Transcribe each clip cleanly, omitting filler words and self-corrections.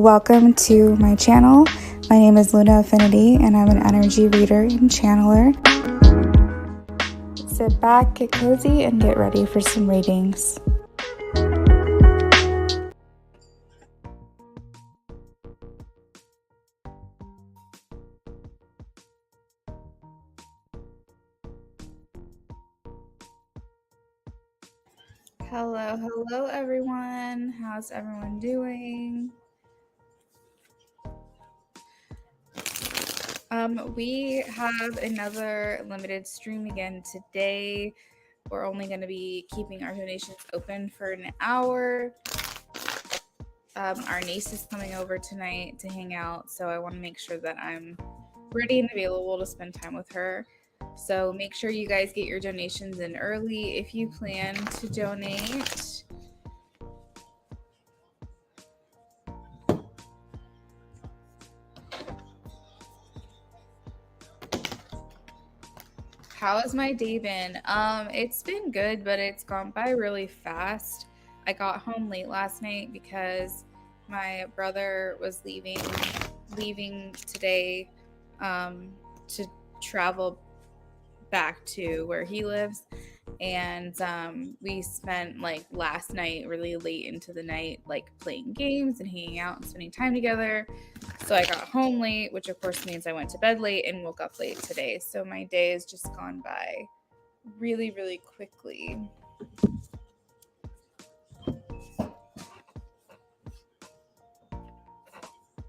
Welcome to my channel. My name is Luna Affinity and I'm an energy reader and channeler. Sit back, get cozy, and get ready for some readings. Hello everyone. How's everyone doing? We have another limited stream again today. We're only going to be keeping our donations open for an hour. Our niece is coming over tonight to hang out, so I want to make sure that I'm ready and available to spend time with her. So make sure you guys get your donations in early if you plan to donate. How has my day been? It's been good, but it's gone by really fast. I got home late last night because my brother was leaving today to travel back to where he lives, and we spent like last night really late into the night like playing games and hanging out and spending time together. So I got home late, which of course means I went to bed late and woke up late today. So my day has just gone by really, really quickly.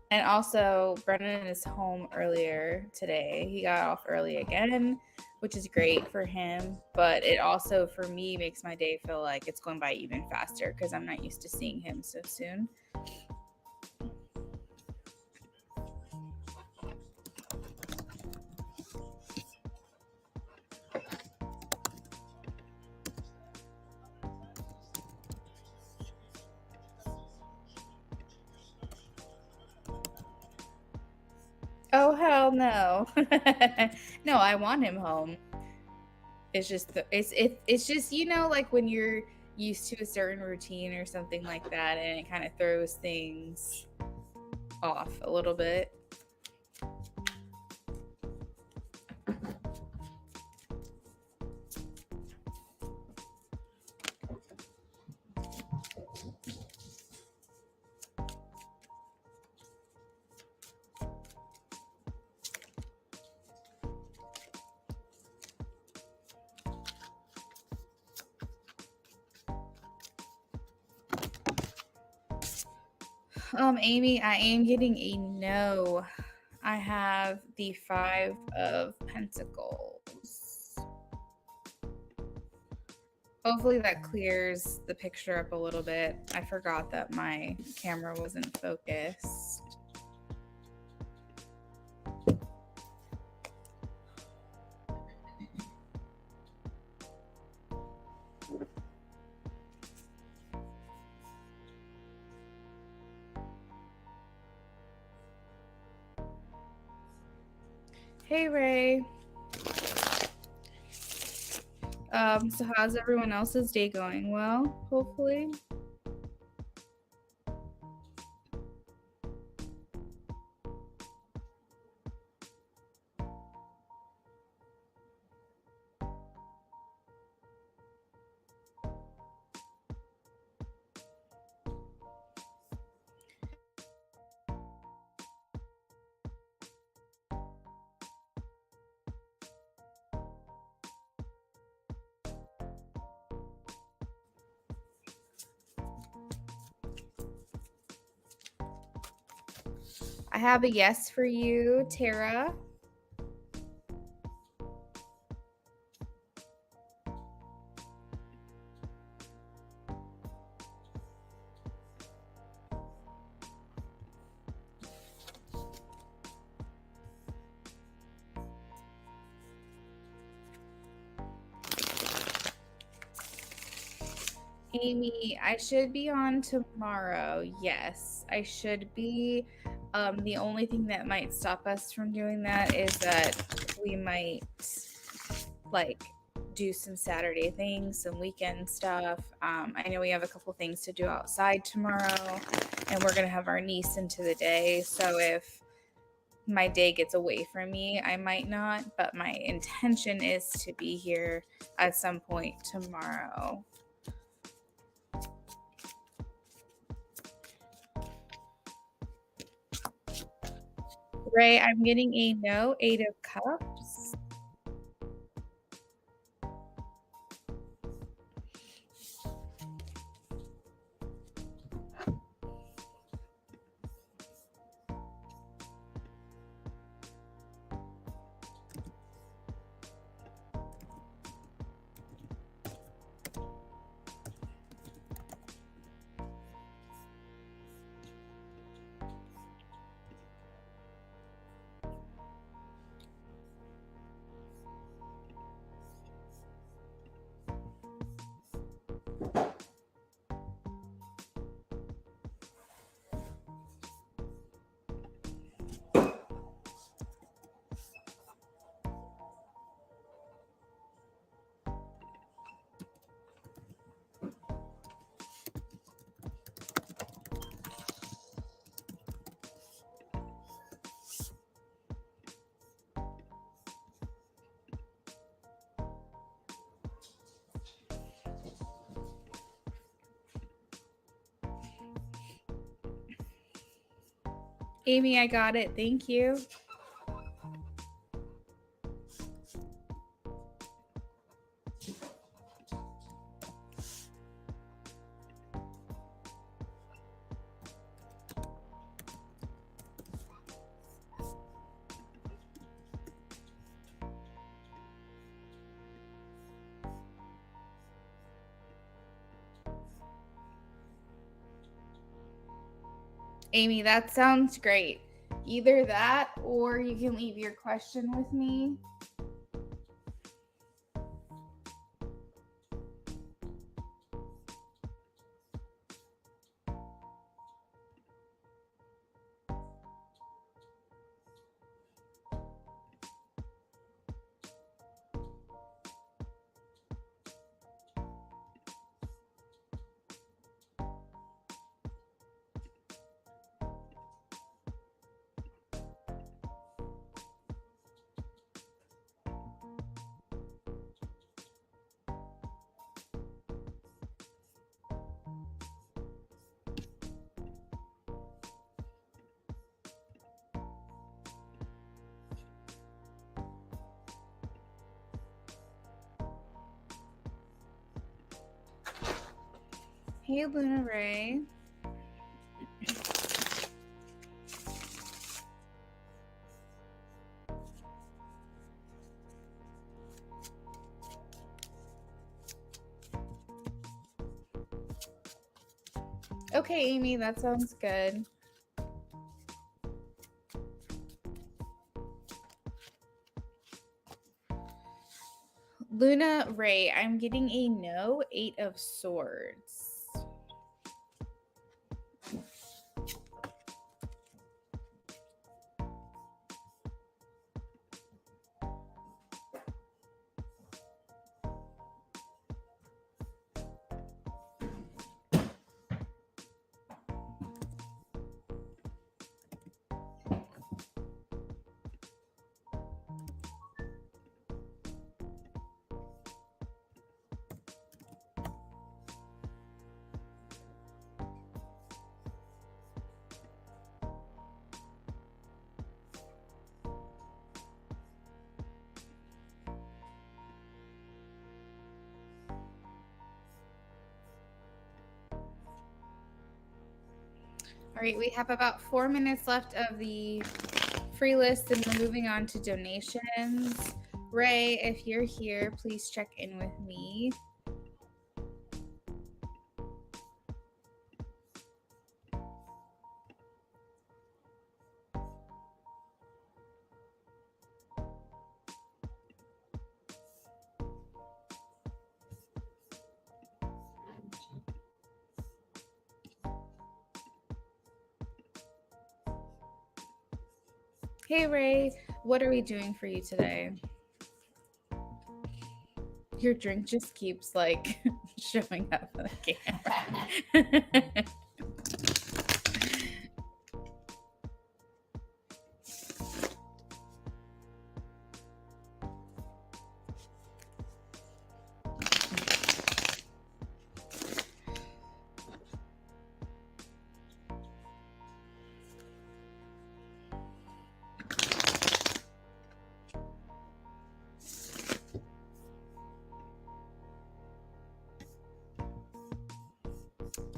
And also, Brennan is home earlier today. He got off early again, which is great for him. But it also, for me, makes my day feel like it's going by even faster because I'm not used to seeing him so soon. Oh, hell no. No, I want him home. It's just, it's just, you know, like when you're used to a certain routine or something like that, and it kind of throws things off a little bit. Amy, I am getting a no. I have the 5 of Pentacles. Hopefully that clears the picture up a little bit. I forgot that my camera wasn't focused. Hey, Ray. So how's everyone else's day going? Well, hopefully. I have a yes for you, Tara. Amy, I should be on tomorrow. Yes, I should be. The only thing that might stop us from doing that is that we might like do some Saturday things, some weekend stuff. I know we have a couple things to do outside tomorrow, and we're going to have our niece into the day. So if my day gets away from me, I might not, but my intention is to be here at some point tomorrow. Ray, I'm getting a no, 8 of Cups. Amy, I got it. Thank you. Amy, that sounds great. Either that or you can leave your question with me. Hey, Luna Ray. Okay, Amy, that sounds good. Luna Ray, I'm getting a no, 8 of Swords. All right, we have about 4 minutes left of the free list, and we're moving on to donations. Ray, if you're here, please check in with me. Hey, Ray, what are we doing for you today? Your drink just keeps like showing up on the camera.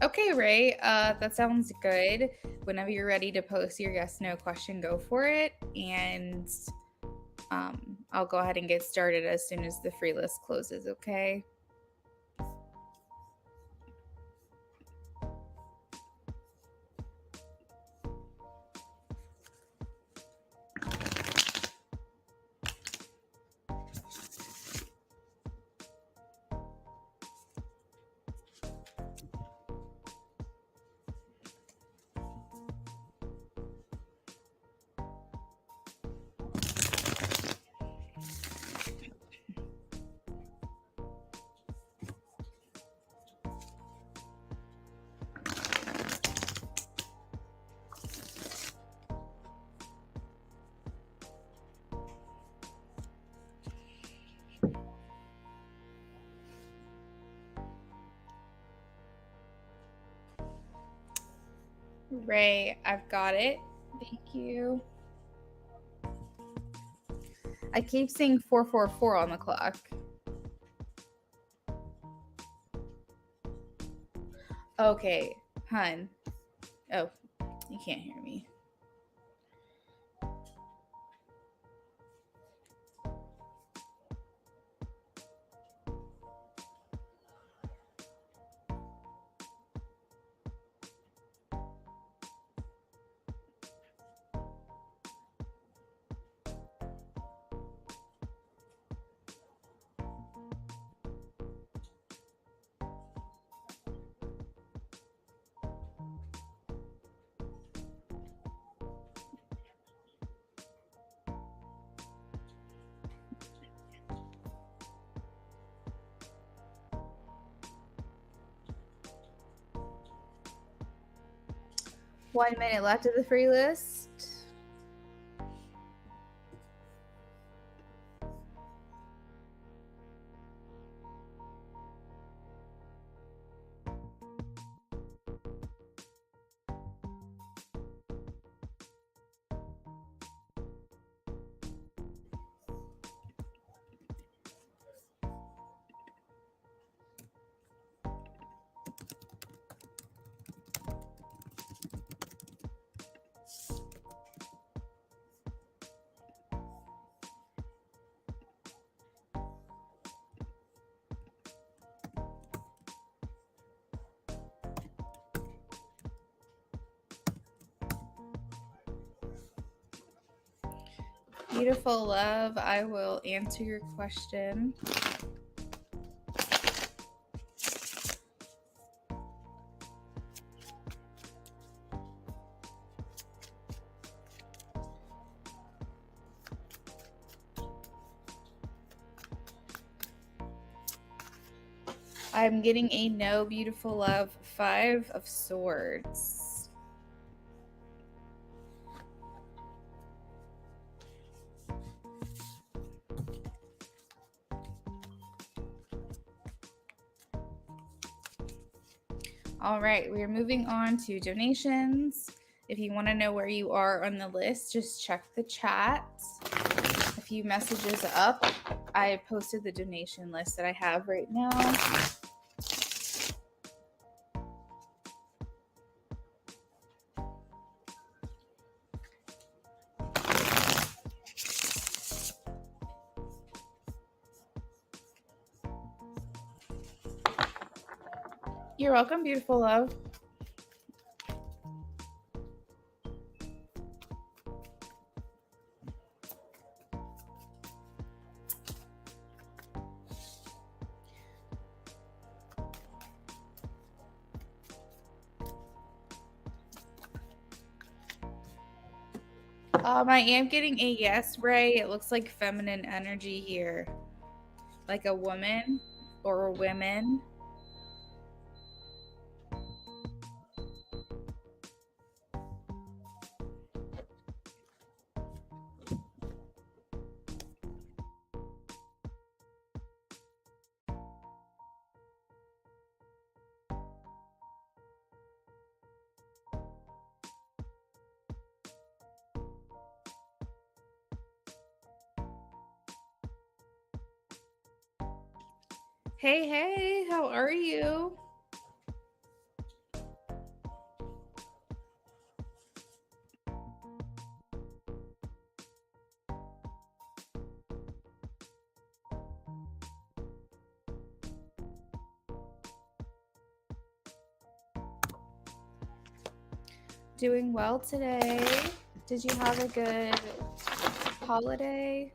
Okay, Ray, that sounds good. Whenever you're ready to post your yes no question, go for it. And I'll go ahead and get started as soon as the free list closes, okay? Ray, I've got it. Thank you. I keep seeing 444 on the clock. Okay, hun. Oh, you can't hear me. One minute left of the free list. Beautiful love, I will answer your question. I'm getting a no, beautiful love, 5 of swords. All right, we're moving on to donations. If you want to know where you are on the list, just check the chat. A few messages up, I posted the donation list that I have right now. You're welcome, beautiful love. I am getting a yes, Ray. It looks like feminine energy here. Like a woman or women? Hey, hey, how are you? Doing well today. Did you have a good holiday?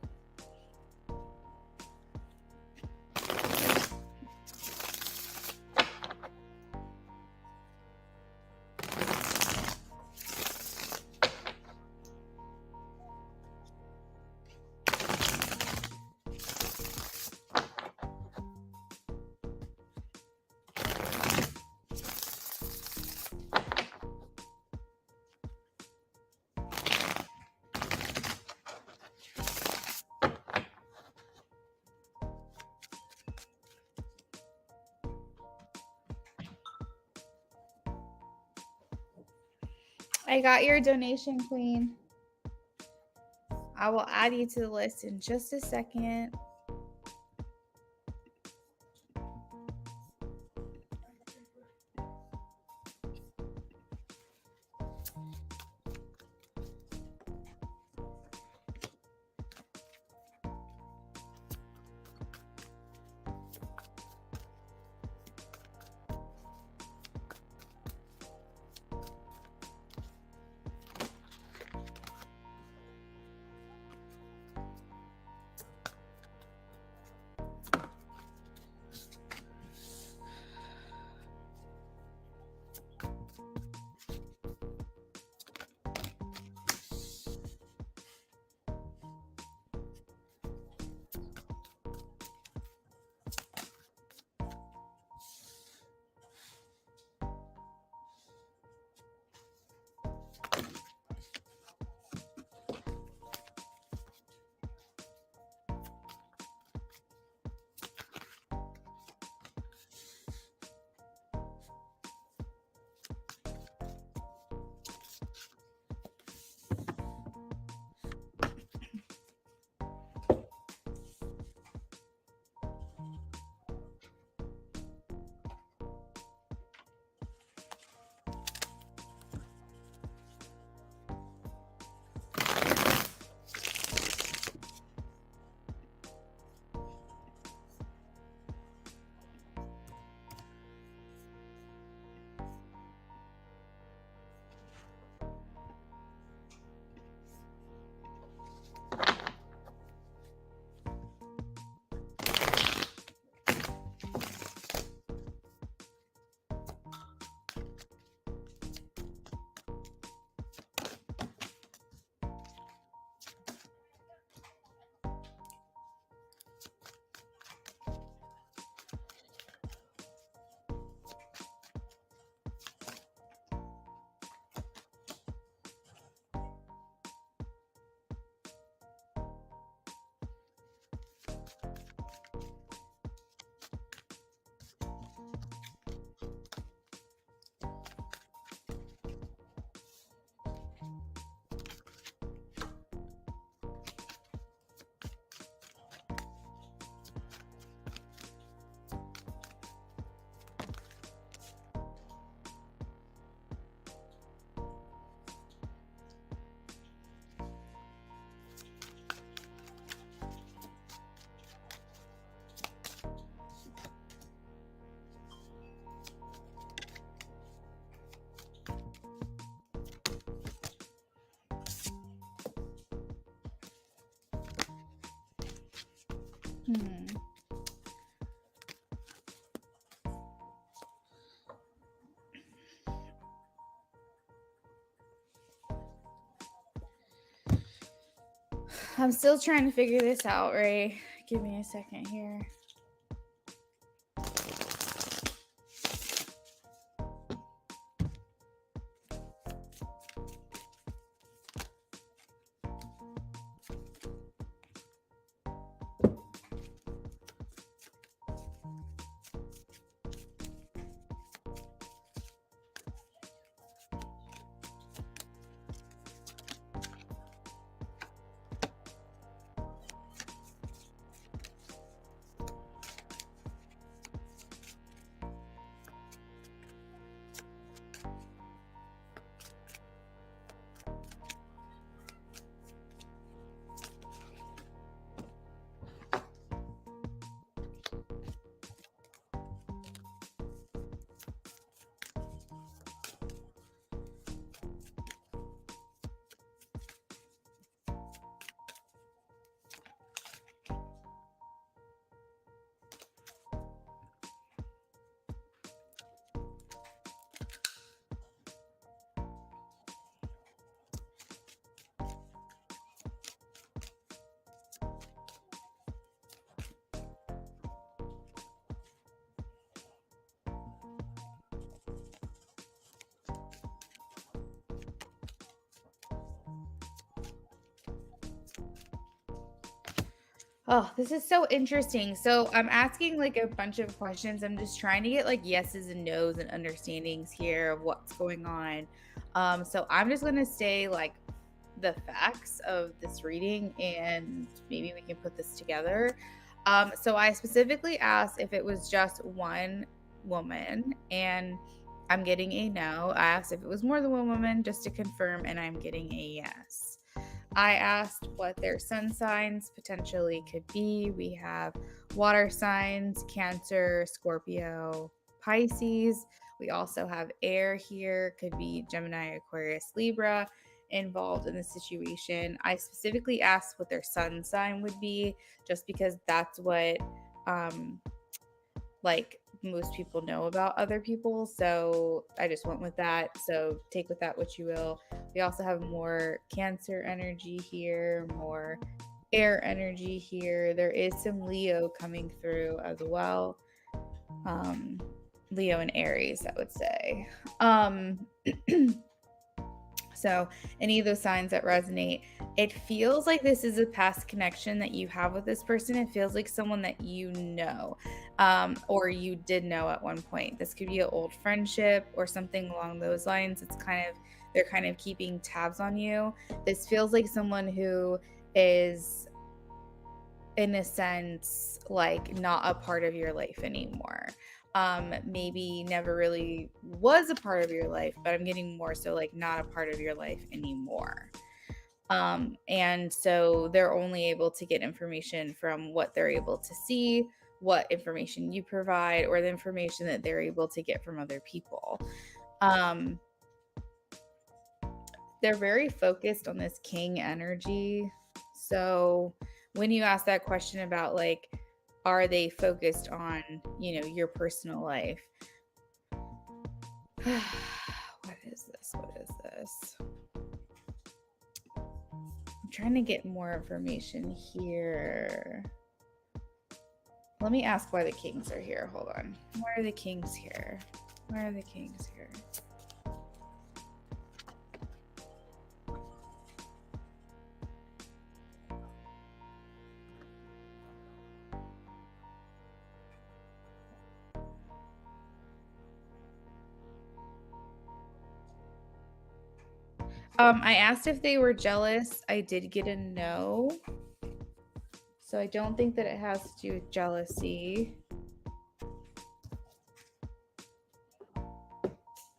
I got your donation, Queen. I will add you to the list in just a second. Hmm. I'm still trying to figure this out, Ray. Give me a second here. Oh, this is so interesting. So I'm asking like a bunch of questions. I'm just trying to get like yeses and nos and understandings here of what's going on. So I'm just gonna say like the facts of this reading and maybe we can put this together. So I specifically asked if it was just one woman and I'm getting a no. I asked if it was more than one woman just to confirm and I'm getting a yes. I asked what their sun signs potentially could be. We have water signs, Cancer, Scorpio, Pisces. We also have air here, could be Gemini, Aquarius, Libra involved in the situation. I specifically asked what their sun sign would be just because that's what um like most people know about other people. So I just went with that. So take with that what you will. We also have more Cancer energy here, more air energy here. There is some Leo coming through as well. Um, Leo and Aries, I would say. So, any of those signs that resonate, it feels like this is a past connection that you have with this person. It feels like someone that you know, or you did know at one point. This could be an old friendship or something along those lines. It's kind of, they're kind of keeping tabs on you. This feels like someone who is, in a sense, like not a part of your life anymore. Maybe never really was a part of your life, but I'm getting more so like not a part of your life anymore. And so they're only able to get information from what they're able to see, what information you provide, or the information that they're able to get from other people. um they're very focused on this king energy. So when you ask that question about like, are they focused on, your personal life? What is this? What is this? I'm trying to get more information here. Let me ask why the kings are here. Hold on. Why are the kings here? Why are the kings here? I asked if they were jealous. I did get a no. So I don't think that it has to do with jealousy.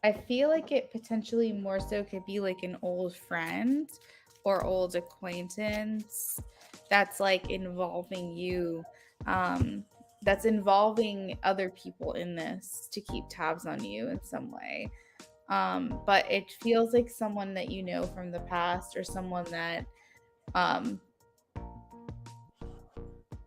I feel like it potentially more so could be like an old friend or old acquaintance that's like involving you, that's involving other people in this to keep tabs on you in some way. But it feels like someone that you know from the past or someone that, um,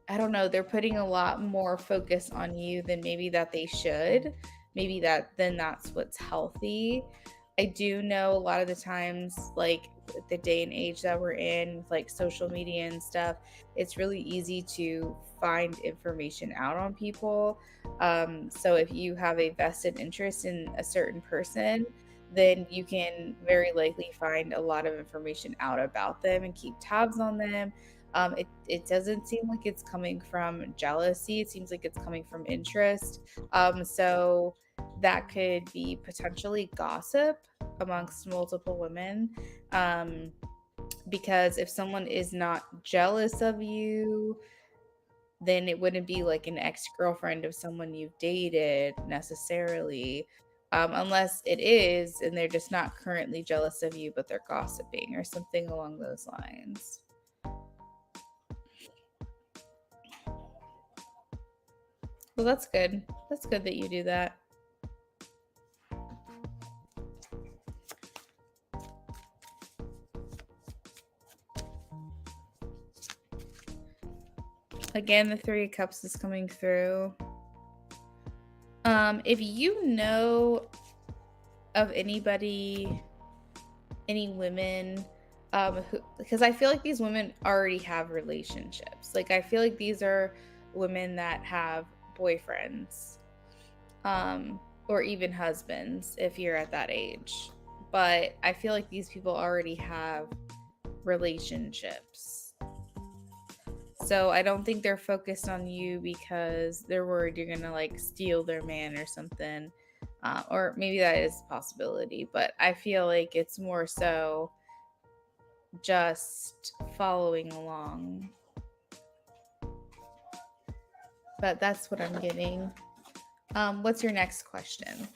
I don't know, they're putting a lot more focus on you than maybe that they should. Maybe then that's what's healthy. I do know a lot of the times, like with the day and age that we're in, with like social media and stuff, it's really easy to find information out on people. So if you have a vested interest in a certain person, then you can very likely find a lot of information out about them and keep tabs on them. It doesn't seem like it's coming from jealousy. It seems like it's coming from interest. So that could be potentially gossip amongst multiple women. Um, because if someone is not jealous of you, then it wouldn't be like an ex-girlfriend of someone you've dated necessarily. Unless it is, and they're just not currently jealous of you, but they're gossiping or something along those lines. Well, that's good. That's good that you do that. Again, the Three of Cups is coming through. If you know of anybody, any women, because I feel like these women already have relationships. Like I feel like these are women that have boyfriends, or even husbands if you're at that age. But I feel like these people already have relationships. So I don't think they're focused on you because they're worried you're gonna like steal their man or something. Or maybe that is a possibility, but I feel like it's more so just following along. But that's what I'm getting. What's your next question?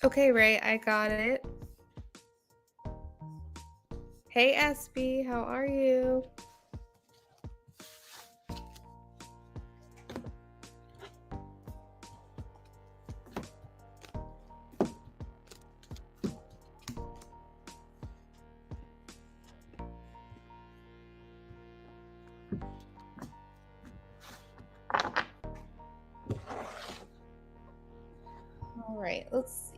Okay, Ray, I got it. Hey, SB, how are you? All right, let's see.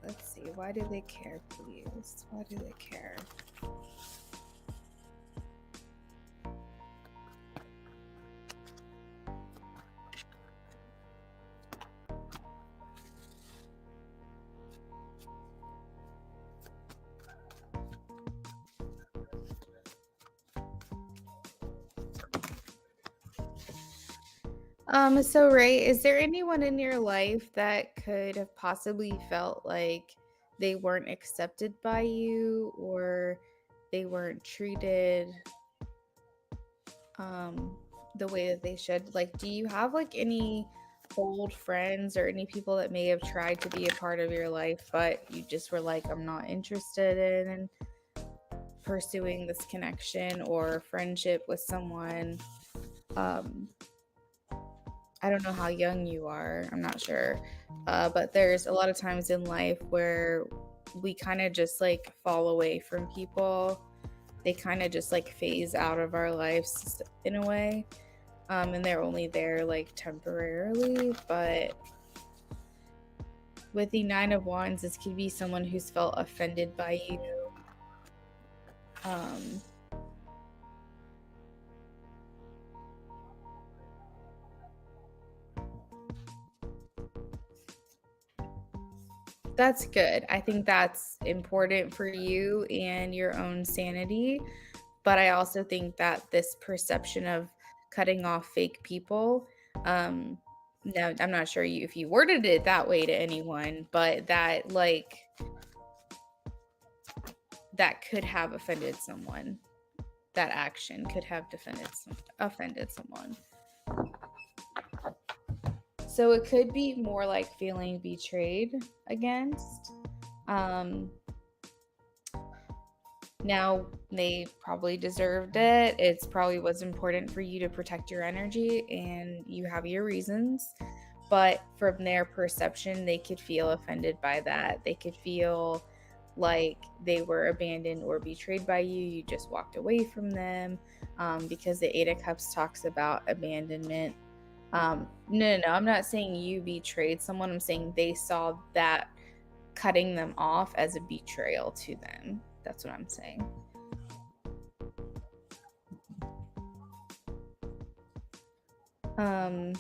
Let's see. Why do they care, please? Why do they care? So Ray, is there anyone in your life that could have possibly felt like they weren't accepted by you or they weren't treated the way that they should? Like, do you have like any old friends or any people that may have tried to be a part of your life, but you just were like, I'm not interested in pursuing this connection or friendship with someone? I don't know how young you are. I'm not sure. But there's a lot of times in life where we kind of just like fall away from people. They kind of just like phase out of our lives in a way. And they're only there like temporarily. But with the Nine of Wands, this could be someone who's felt offended by you. That's good. I think that's important for you and your own sanity. But I also think that this perception of cutting off fake people, no, I'm not sure if you worded it that way to anyone, but that like that could have offended someone. That action could have offended someone. So it could be more like feeling betrayed against. Um, Now, they probably deserved it. It's probably was important for you to protect your energy and you have your reasons. But from their perception, they could feel offended by that. They could feel like they were abandoned or betrayed by you. You just walked away from them, because the Eight of Cups talks about abandonment. No, I'm not saying you betrayed someone. I'm saying they saw that cutting them off as a betrayal to them. That's what I'm saying. Um,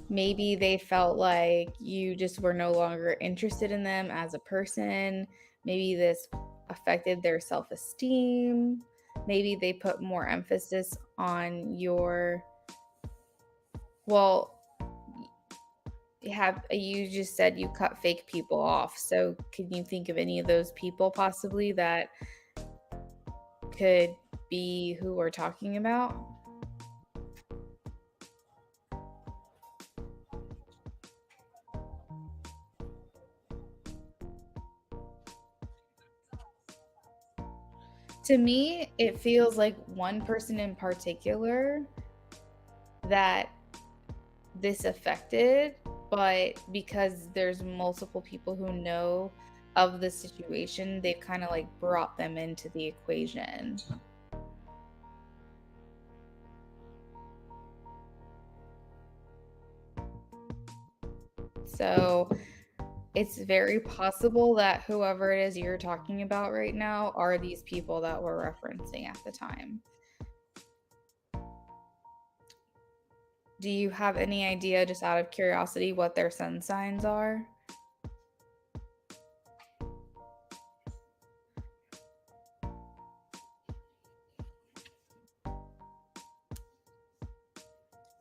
Maybe they felt like you just were no longer interested in them as a person. Maybe this affected their self esteem. Maybe they put more emphasis on your, well, you just said you cut fake people off. So, can you think of any of those people possibly that could be who we're talking about? To me, it feels like one person in particular that this affected, but because there's multiple people who know of the situation, they've kind of like brought them into the equation. So it's very possible that whoever it is you're talking about right now are these people that we're referencing at the time. Do you have any idea, just out of curiosity, what their sun signs are?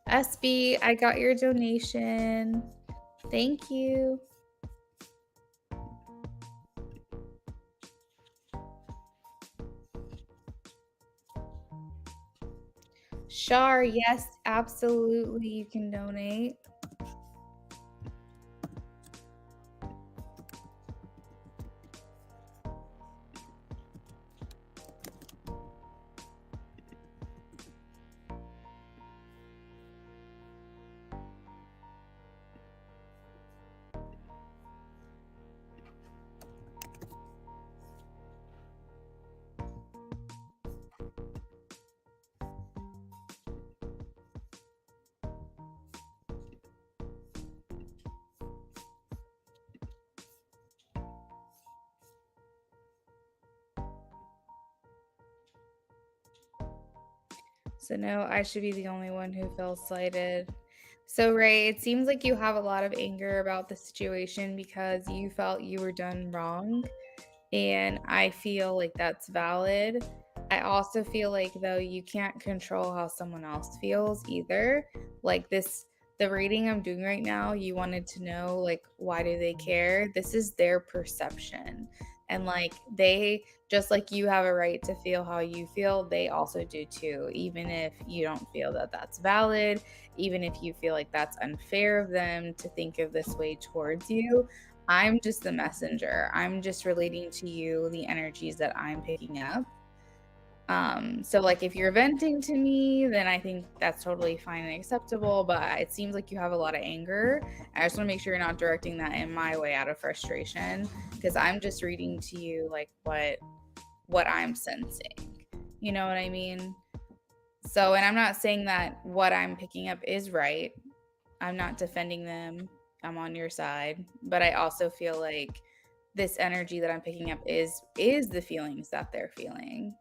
SB, I got your donation. Thank you. Shar, yes, absolutely, you can donate. So no, I should be the only one who feels slighted. So Ray, it seems like you have a lot of anger about the situation because you felt you were done wrong, and I feel like that's valid. I also feel like though you can't control how someone else feels either. Like the reading I'm doing right now, you wanted to know like why do they care? This is their perception. And like they, just like you have a right to feel how you feel, they also do too, even if you don't feel that that's valid, even if you feel like that's unfair of them to think of this way towards you. I'm just the messenger. I'm just relating to you the energies that I'm picking up. So like if you're venting to me, then I think that's totally fine and acceptable, but it seems like you have a lot of anger. I just want to make sure you're not directing that in my way out of frustration, because I'm just reading to you like what I'm sensing. You know what I mean? So, and I'm not saying that what I'm picking up is right. I'm not defending them. I'm on your side, but I also feel like this energy that I'm picking up is the feelings that they're feeling.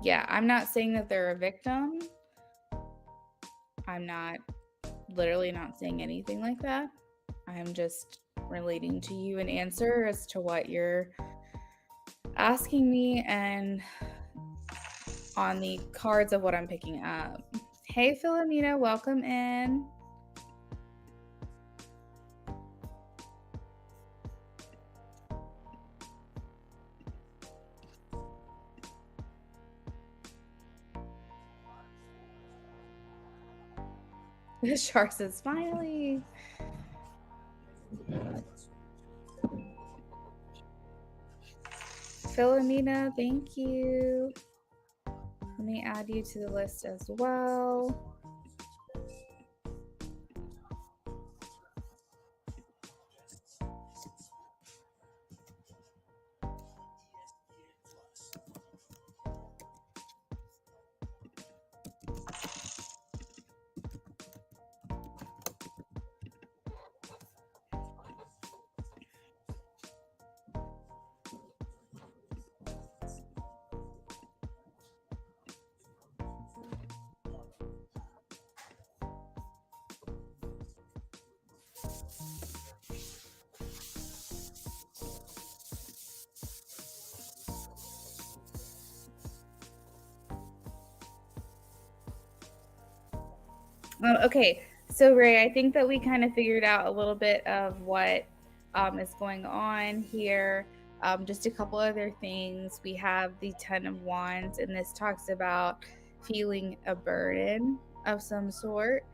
Yeah, I'm not saying that they're a victim. I'm not literally not saying anything like that. I'm just relating to you an answer as to what you're asking me and on the cards of what I'm picking up. Hey, Philomena, welcome in. The shark says, finally. Philomena, thank you. Let me add you to the list as well. Okay, so Ray, I think that we kind of figured out a little bit of what is going on here. Just a couple other things. We have the Ten of Wands, and this talks about feeling a burden of some sort.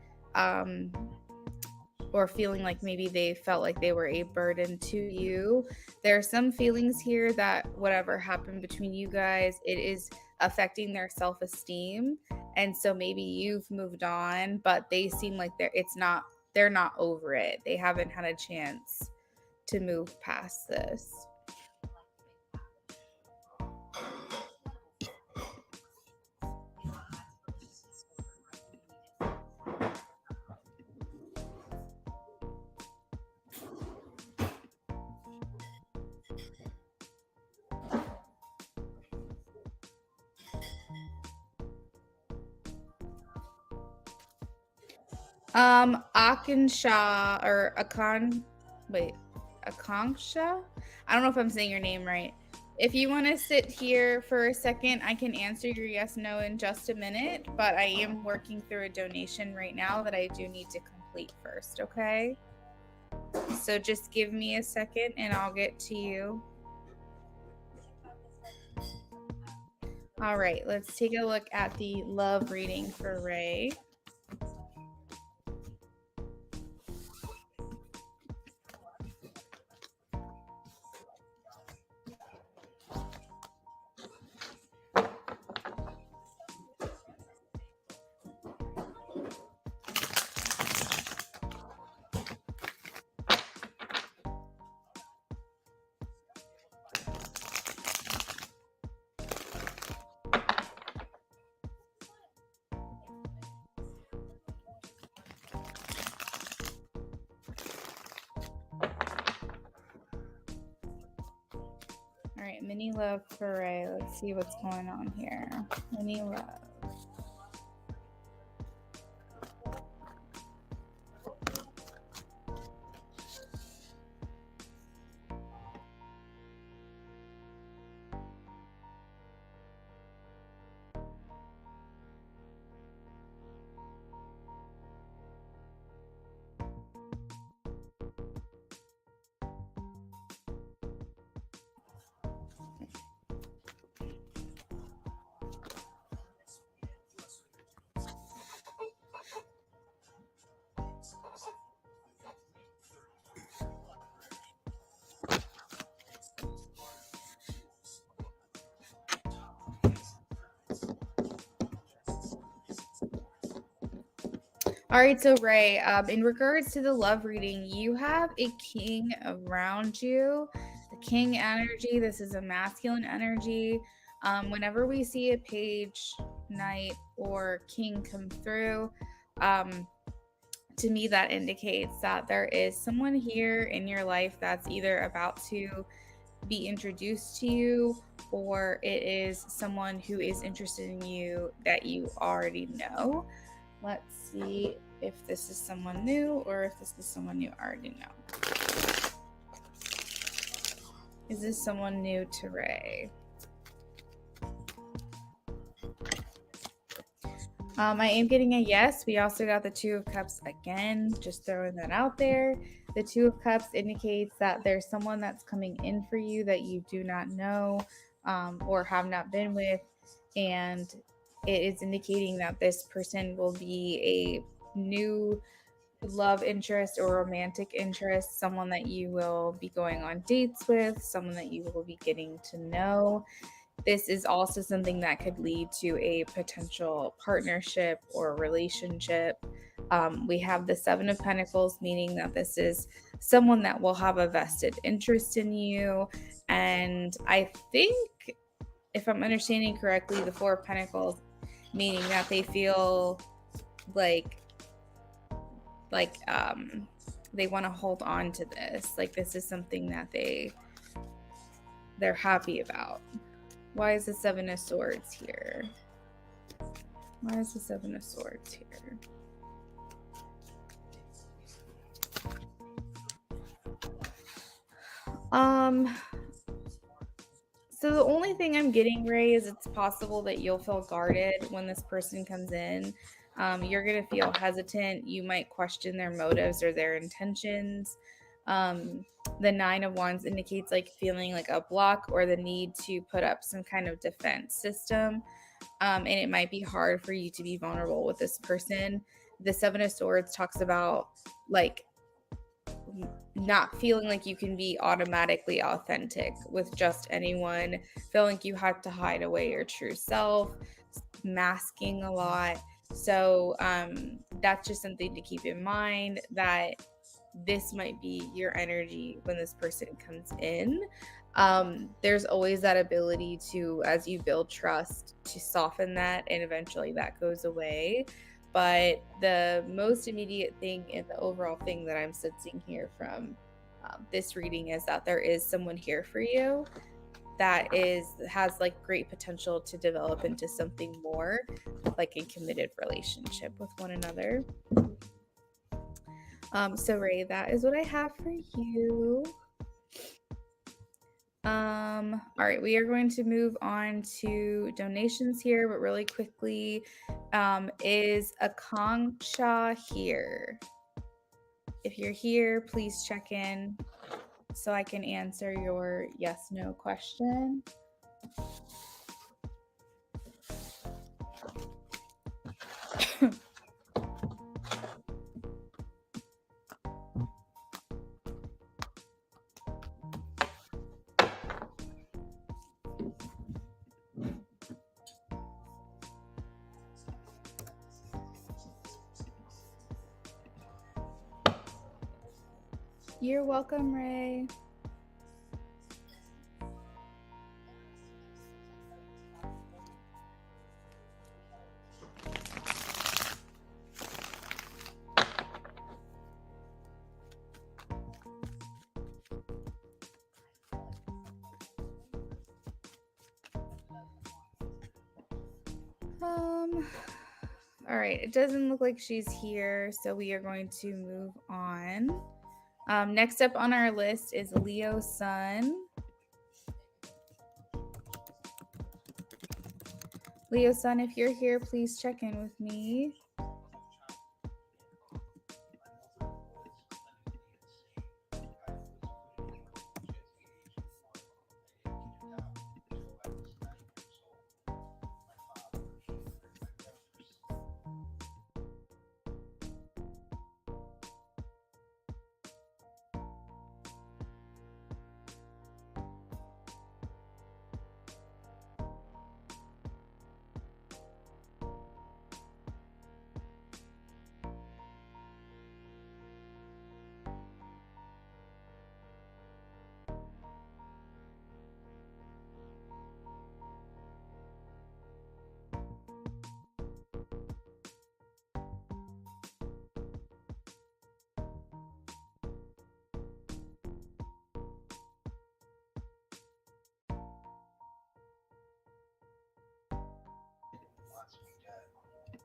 Or feeling like maybe they felt like they were a burden to you. There are some feelings here that whatever happened between you guys, it is affecting their self-esteem. And so maybe you've moved on, but they seem like they're not over it. They haven't had a chance to move past this. Akansha or Akanksha? I don't know if I'm saying your name right. If you want to sit here for a second, I can answer your yes no in just a minute, but I am working through a donation right now that I do need to complete first, okay? So just give me a second and I'll get to you. All right, let's take a look at the love reading for Ray. All right, mini love for Ray. Let's see what's going on here. Mini love. All right, so Ray, in regards to the love reading, you have a king around you. The king energy, this is a masculine energy. Whenever we see a page, knight, or king come through, to me, that indicates that there is someone here in your life that's either about to be introduced to you, or it is someone who is interested in you that you already know. Let's see if this is someone new or if this is someone you already know. Is this someone new to Ray? I am getting a yes. We also got the Two of Cups again, just throwing that out there. The Two of Cups indicates that there's someone that's coming in for you that you do not know or have not been with. And it is indicating that this person will be new love interest or romantic interest, someone that you will be going on dates with, someone that you will be getting to know. This is also something that could lead to a potential partnership or relationship. We have the Seven of Pentacles, meaning that this is someone that will have a vested interest in you. And I think, if I'm understanding correctly, the Four of Pentacles, meaning that they feel like they want to hold on to this. Like this is something that they're happy about. Why is the Seven of Swords here? Why is the Seven of Swords here? So the only thing I'm getting, Ray, is it's possible that you'll feel guarded when this person comes in. You're going to feel hesitant. You might question their motives or their intentions. The Nine of Wands indicates like feeling like a block or the need to put up some kind of defense system. And it might be hard for you to be vulnerable with this person. The Seven of Swords talks about like not feeling like you can be automatically authentic with just anyone, feeling like you have to hide away your true self, masking a lot. So that's just something to keep in mind, that this might be your energy when this person comes in. There's always that ability to, as you build trust, to soften that, and eventually that goes away. But the most immediate thing and the overall thing that I'm sensing here from this reading is that there is someone here for you that has like great potential to develop into something more, like a committed relationship with one another. So Ray, that is what I have for you. All right, we are going to move on to donations here, but really quickly, is Akanksha here? If you're here, please check in so I can answer your yes/no question. You're welcome, Ray. All right, it doesn't look like she's here, so we are going to move on. Next up on our list is Leo Sun. Leo Sun, if you're here, please check in with me.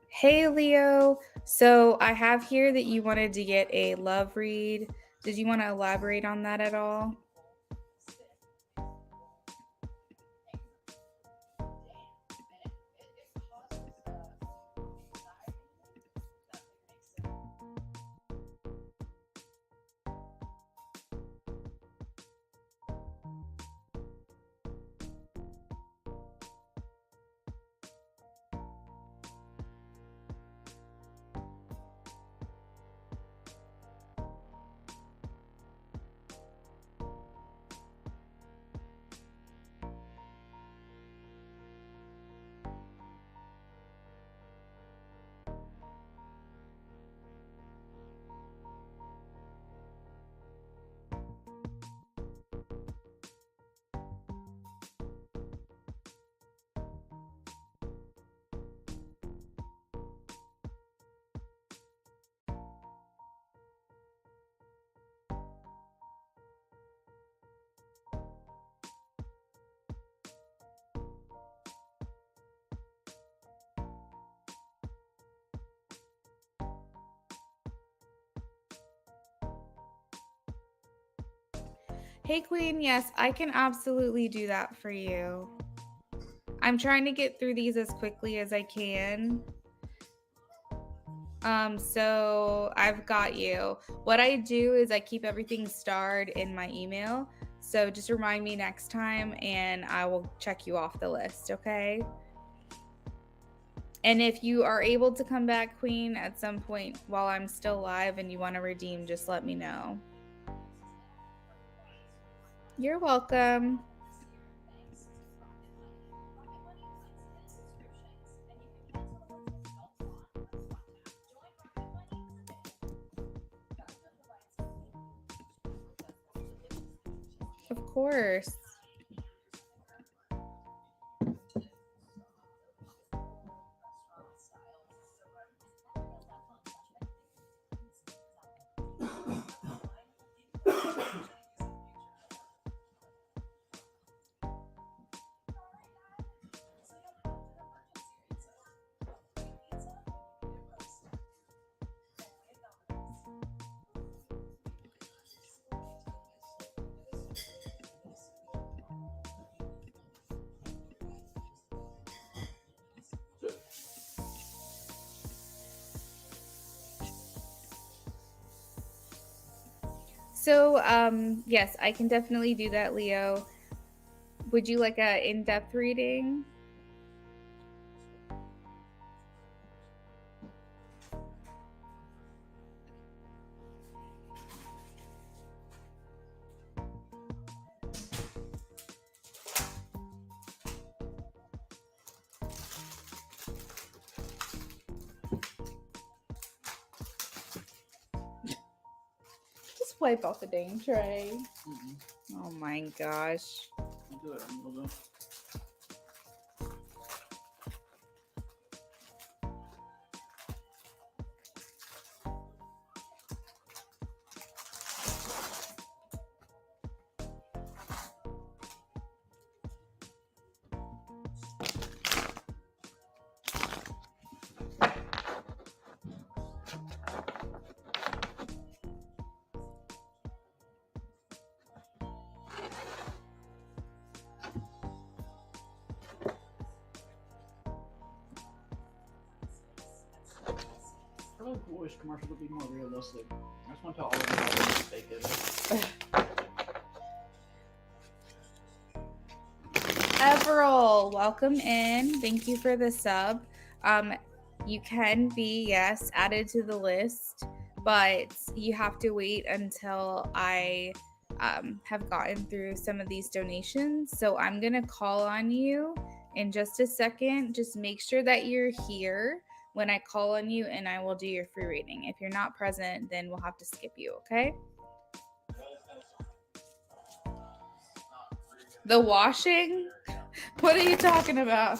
Hey, Leo. So I have here that you wanted to get a love read. Did you want to elaborate on that at all? Hey, Queen. Yes, I can absolutely do that for you. I'm trying to get through these as quickly as I can. So I've got you. What I do is I keep everything starred in my email. So just remind me next time and I will check you off the list, okay? And if you are able to come back, Queen, at some point while I'm still live and you want to redeem, just let me know. You're welcome. Of course. So, yes, I can definitely do that, Leo. Would you like a in-depth reading? Just wipe off the dang tray. Oh my gosh. I'll do it. I'll do it. I really wish commercials would be more realistic. I just want to tell all of them how fake it is. Everil, welcome in. Thank you for the sub. You can be, yes, added to the list, but you have to wait until I have gotten through some of these donations. So I'm going to call on you in just a second. Just make sure that you're here when I call on you and I will do your free reading. If you're not present, then we'll have to skip you, okay? The washing? What are you talking about?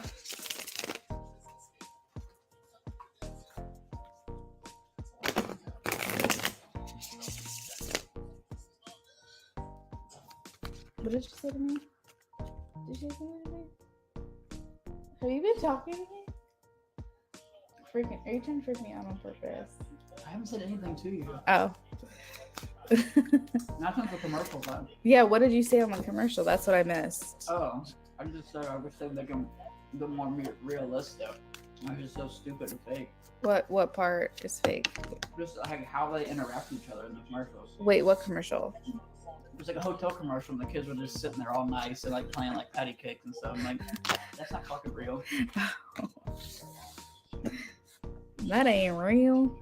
What did you say to me? Did you say something to me? Have you been talking to me? Freaking, are you trying to freak me out on purpose? I haven't said anything to you. Oh. Not since the commercial time. Yeah, what did you say on the commercial? That's what I missed. Oh, I just said I wish they would make them a bit more realistic. It's just so stupid and fake. What part is fake? Just like how they interact with each other in the commercials. Wait, what commercial? It was like a hotel commercial and the kids were just sitting there all nice and like playing like patty cakes and stuff. I'm like, that's not fucking real. That ain't real.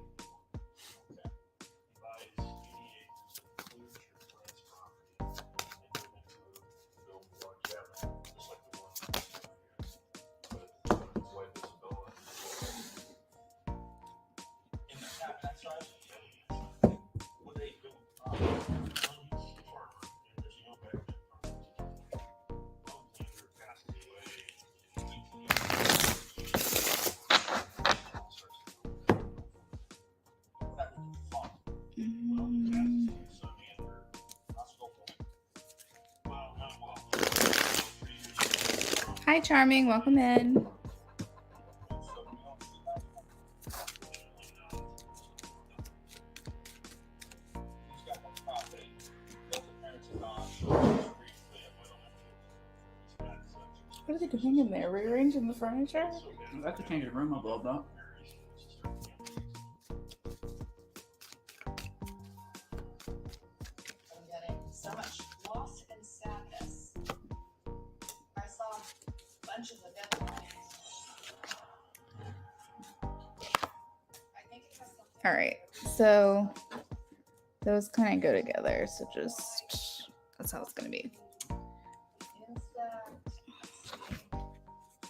Hi, Charming. Welcome in. are they doing in there? Rearranging the furniture? I have to change the room up a little bit. I'm getting so much loss and sadness. I saw bunches of deadlines. I think it has something. All right, so those kind of go together. So just that's how it's gonna be. Insect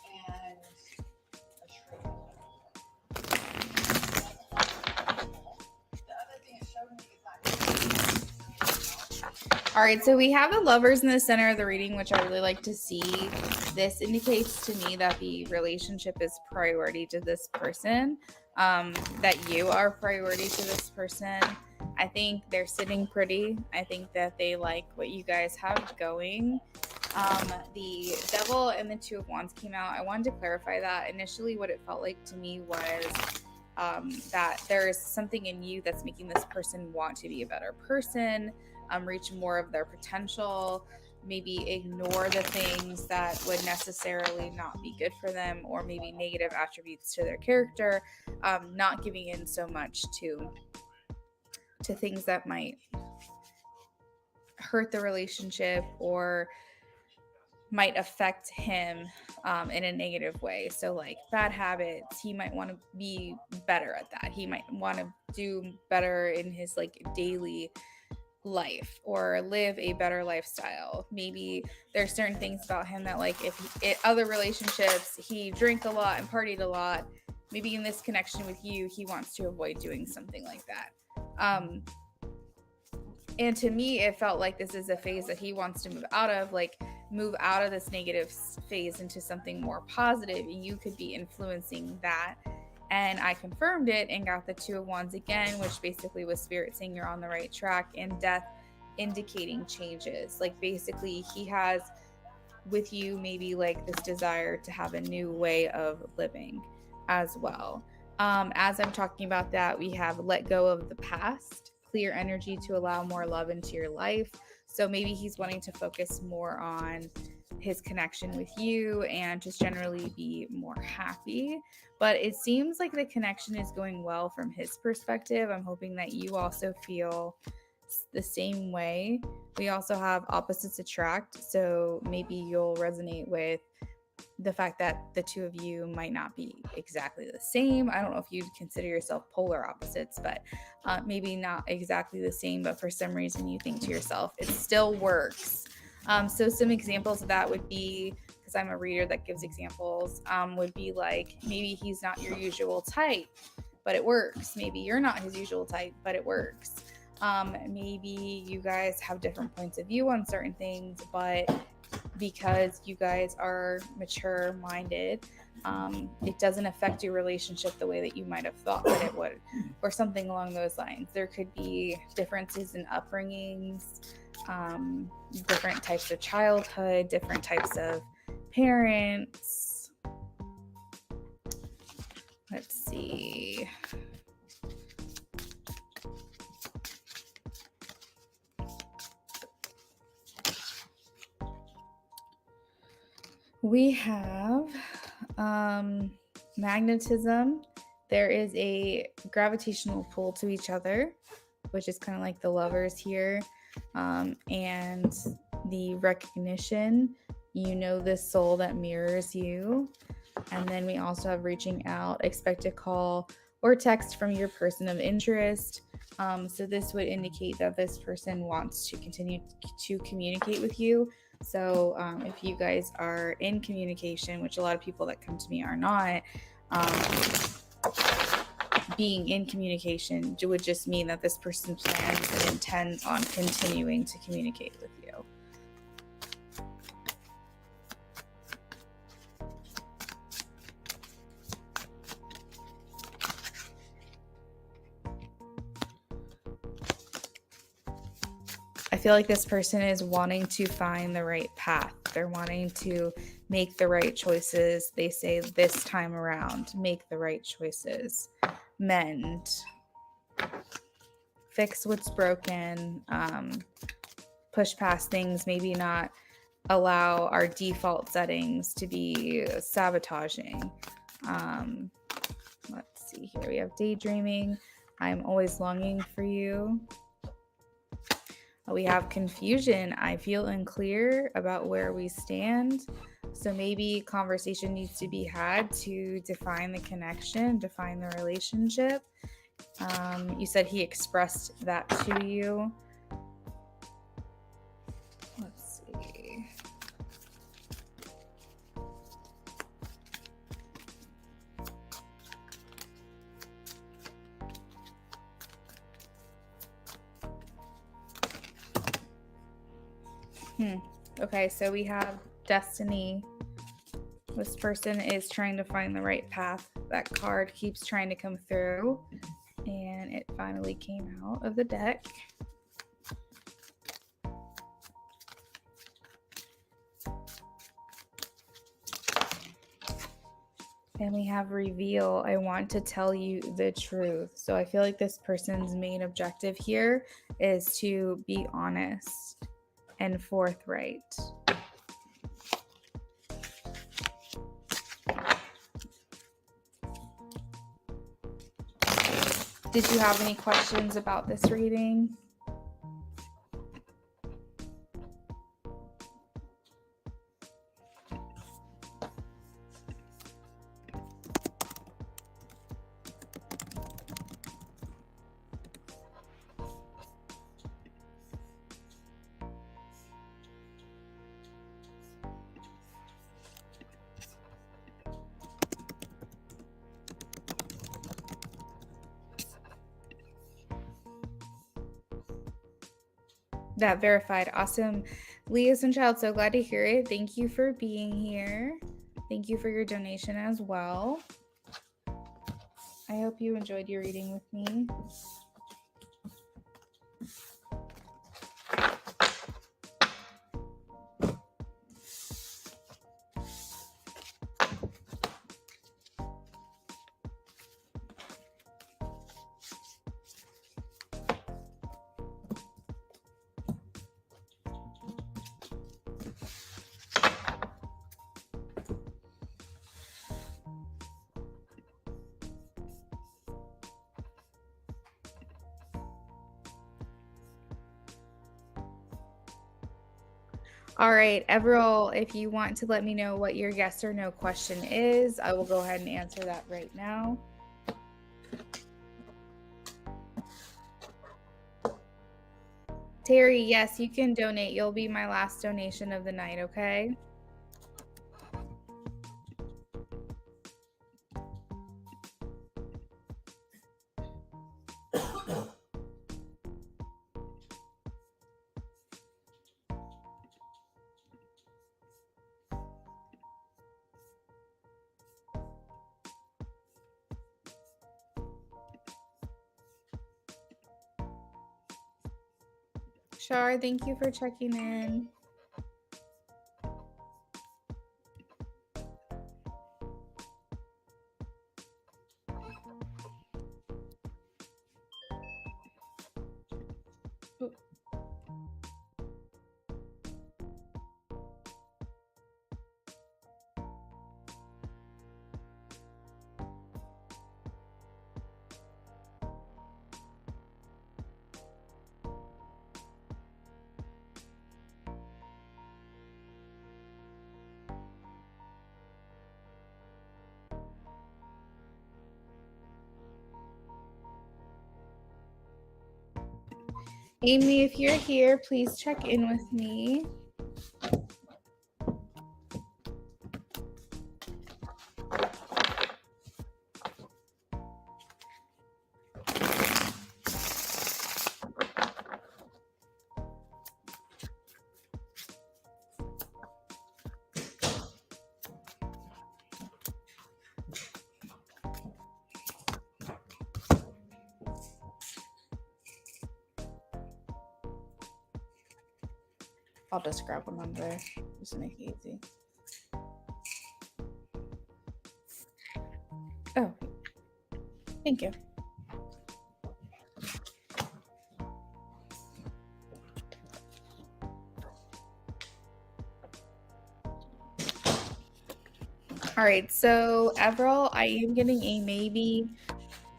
and a tree. The other thing it showed me is that. All right, so we have the lovers in the center of the reading, which I really like to see. This indicates to me that the relationship is priority to this person, that you are priority to this person. I think they're sitting pretty. I think that they like what you guys have going. The Devil and the Two of Wands came out. I wanted to clarify that. Initially, what it felt like to me was that there is something in you that's making this person want to be a better person, reach more of their potential, maybe ignore the things that would necessarily not be good for them, or maybe negative attributes to their character, not giving in so much to things that might hurt the relationship or might affect him in a negative way. So like bad habits, he might want to be better at that. He might want to do better in his like daily life or live a better lifestyle. Maybe there's certain things about him that like if other relationships, he drank a lot and partied a lot. Maybe in this connection with you, he wants to avoid doing something like that. And to me, it felt like this is a phase that he wants to move out of, like move out of this negative phase into something more positive. And you could be influencing that. And I confirmed it and got the Two of Wands again, which basically was Spirit saying you're on the right track, and Death indicating changes. Like basically he has with you maybe like this desire to have a new way of living as well. As I'm talking about that, we have let go of the past, clear energy to allow more love into your life. So maybe he's wanting to focus more on his connection with you and just generally be more happy. But it seems like the connection is going well from his perspective. I'm hoping that you also feel the same way. We also have opposites attract. So maybe you'll resonate with the fact that the two of you might not be exactly the same. I don't know if you'd consider yourself polar opposites, but maybe not exactly the same, but for some reason you think to yourself, it still works. So some examples of that would be, because I'm a reader that gives examples, would be like, maybe he's not your usual type, but it works. Maybe you're not his usual type, but it works. Maybe you guys have different points of view on certain things, but because you guys are mature minded, it doesn't affect your relationship the way that you might have thought that it would, or something along those lines. There could be differences in upbringings, different types of childhood, different types of parents. Let's see. We have magnetism. There is a gravitational pull to each other, which is kind of like the lovers here. And the recognition, you know, this soul that mirrors you. And then we also have reaching out, expect a call or text from your person of interest. So this would indicate that this person wants to continue to communicate with you. So if you guys are in communication, which a lot of people that come to me are not, being in communication would just mean that this person plans and intends on continuing to communicate with you. I feel like this person is wanting to find the right path. They're wanting to make the right choices. They say this time around, make the right choices, mend, fix what's broken, push past things, maybe not allow our default settings to be sabotaging. Let's see here. We have daydreaming. I'm always longing for you. We have confusion. I feel unclear about where we stand. So maybe conversation needs to be had to define the connection, define the relationship. You said he expressed that to you. Let's see. Okay, so we have destiny. This person is trying to find the right path. That card keeps trying to come through, and it finally came out of the deck. And we have reveal. I want to tell you the truth. So I feel like this person's main objective here is to be honest and forthright. Did you have any questions about this reading? That verified. Awesome. Leah's and child, so glad to hear it. Thank you for being here. Thank you for your donation as well. I hope you enjoyed your reading with me. All right, Everil, if you want to let me know what your yes or no question is, I will go ahead and answer that right now. Terry, yes, you can donate. You'll be my last donation of the night, okay? Shar, thank you for checking in. Amy, if you're here, please check in with me. I'll just grab one under just to make it easy. Oh, thank you. All right, so Everall, I am getting a maybe.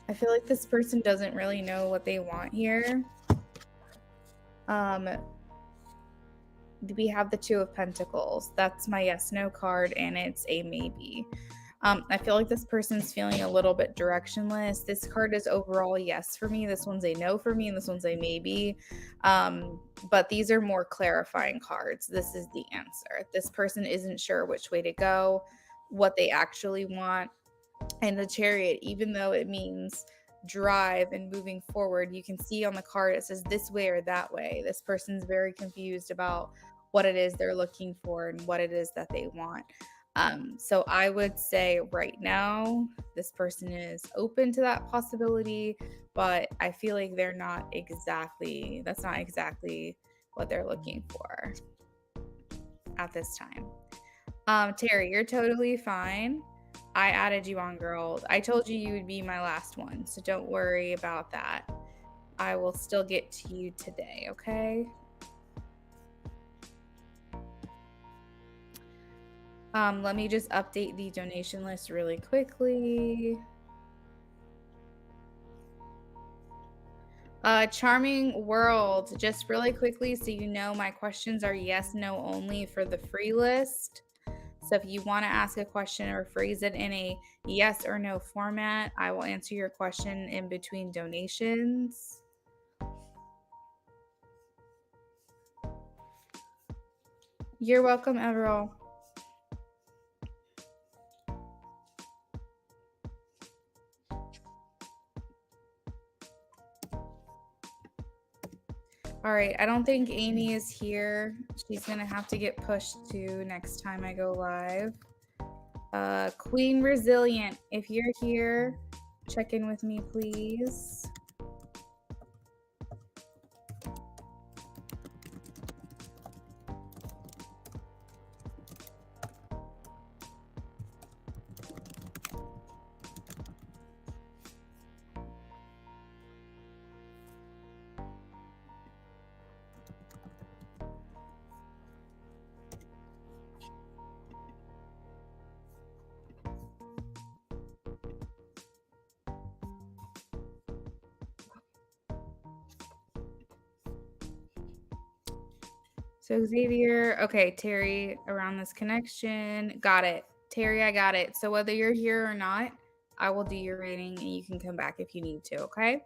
I feel like this person doesn't really know what they want here. We have the Two of Pentacles. That's my yes no card, and it's a maybe. I feel like this person's feeling a little bit directionless. This card is overall yes for me. This one's a no for me, and this one's a maybe. But these are more clarifying cards. This is the answer. This person isn't sure which way to go, what they actually want. And the Chariot, even though it means drive and moving forward, you can see on the card it says this way or that way. This person's very confused about what it is they're looking for and what it is that they want. So I would say right now, this person is open to that possibility, but I feel like that's not exactly what they're looking for at this time. Terry, you're totally fine. I added you on, girl. I told you would be my last one, so don't worry about that. I will still get to you today, okay? Let me just update the donation list really quickly. Charming World, just really quickly so you know, my questions are yes, no only for the free list. So if you want to ask a question or phrase it in a yes or no format, I will answer your question in between donations. You're welcome, Everall. All right, I don't think Amy is here. She's gonna have to get pushed to next time I go live. Queen Resilient, if you're here, check in with me, please. So Xavier, okay, Terry, around this connection. Got it. Terry, I got it. So whether you're here or not, I will do your reading and you can come back if you need to, okay?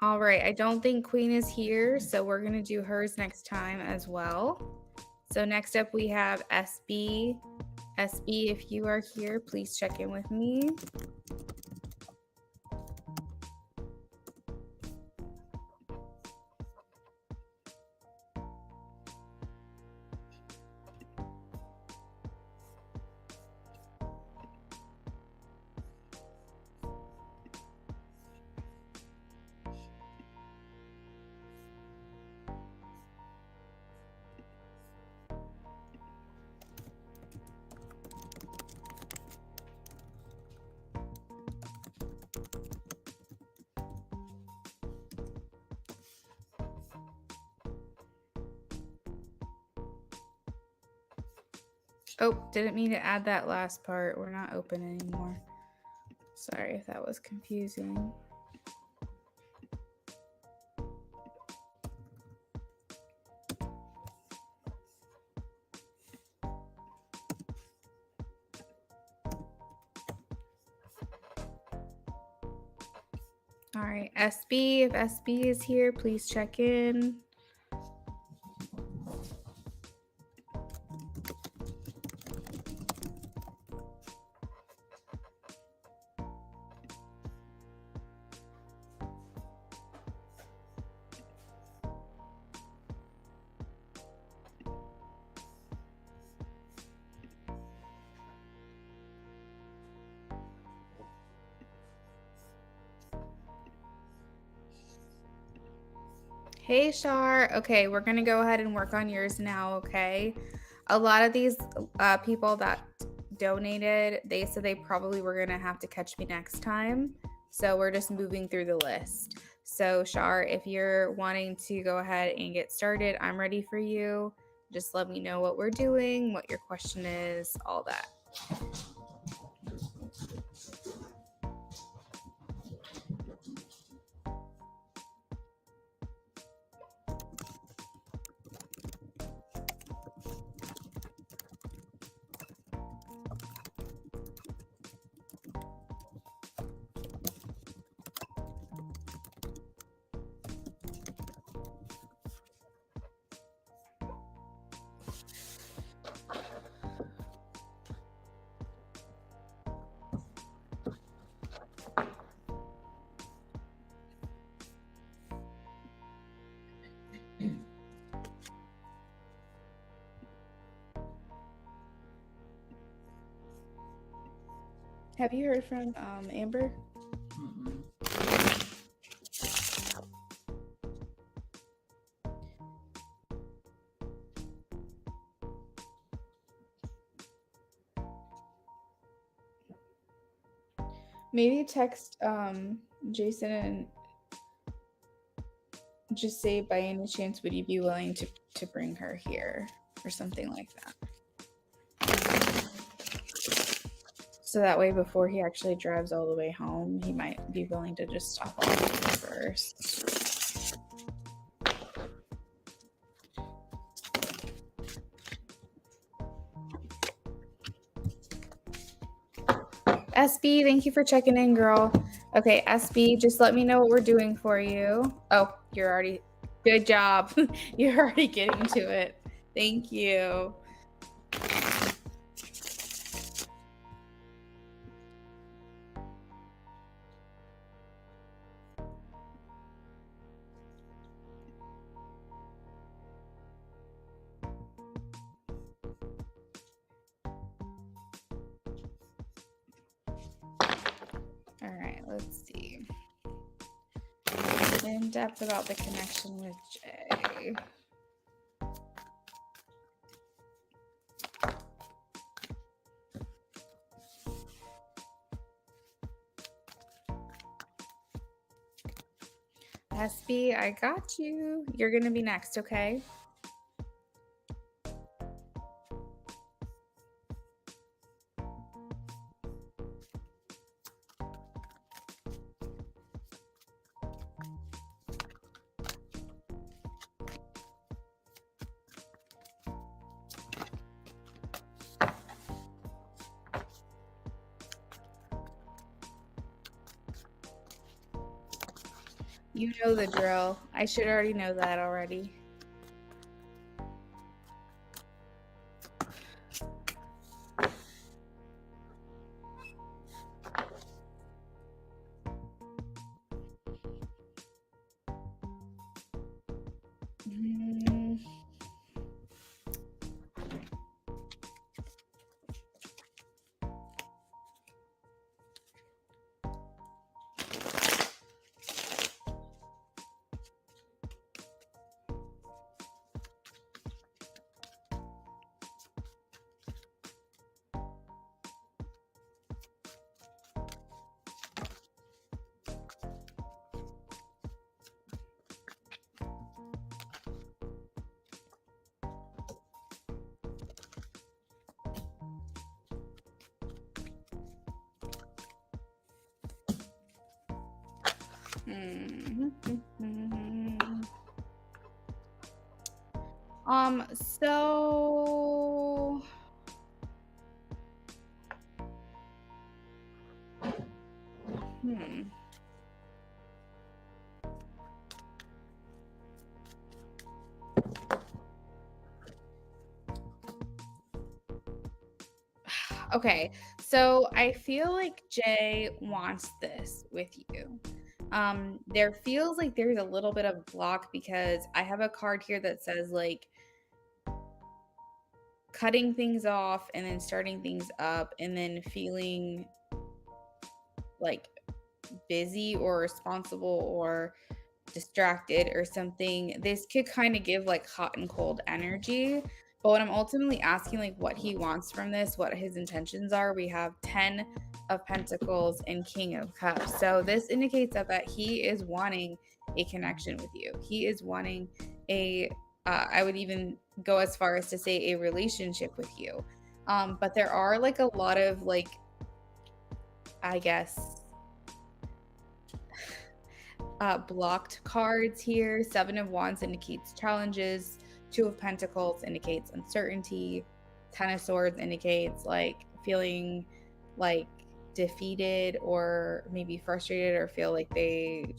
All right, I don't think Queen is here, so we're going to do hers next time as well. So next up we have SB. SB, if you are here, please check in with me. Oh, didn't mean to add that last part. We're not open anymore. Sorry if that was confusing. All right, SB, if SB is here, please check in. Hey, Shar. Okay, we're going to go ahead and work on yours now, okay? A lot of these people that donated, they said they probably were going to have to catch me next time. So we're just moving through the list. So, Shar, if you're wanting to go ahead and get started, I'm ready for you. Just let me know what we're doing, what your question is, all that. Have you heard from Amber? Mm-mm. Maybe text Jason and just say, by any chance, would you be willing to bring her here or something like that? So that way, before he actually drives all the way home, he might be willing to just stop off first. SB, thank you for checking in, girl. Okay, SB, just let me know what we're doing for you. Oh, you're already, good job. You're already getting to it. Thank you. All right, let's see. In depth about the connection with Jay. SB, I got you. You're gonna be next, okay? You know the drill. I should already know that already. Mm. So okay, so I feel like Jay wants this with you. There feels like there's a little bit of block because I have a card here that says like cutting things off and then starting things up and then feeling like busy or responsible or distracted or something. This could kind of give like hot and cold energy. But when I'm ultimately asking like what he wants from this, what his intentions are, we have 10 of Pentacles and King of Cups. So this indicates that he is wanting a connection with you. He is wanting I would even go as far as to say a relationship with you. But there are like a lot of like, I guess, blocked cards here. 7 of Wands indicates challenges. 2 of Pentacles indicates uncertainty. 10 of Swords indicates like feeling like defeated or maybe frustrated or feel like they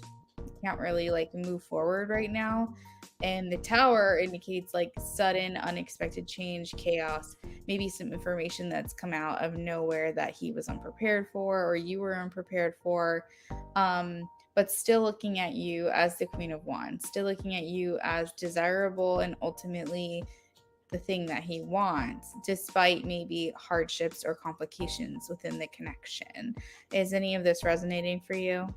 can't really like move forward right now. And the Tower indicates like sudden unexpected change, chaos, maybe some information that's come out of nowhere that he was unprepared for or you were unprepared for. But still looking at you as the Queen of Wands, still looking at you as desirable and ultimately the thing that he wants, despite maybe hardships or complications within the connection. Is any of this resonating for you?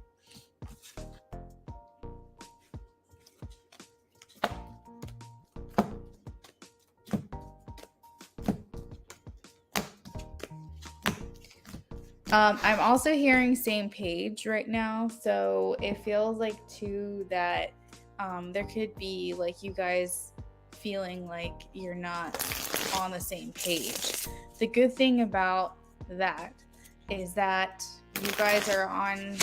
I'm also hearing same page right now. So it feels like too that there could be like you guys feeling like you're not on the same page. The good thing about that is that you guys are on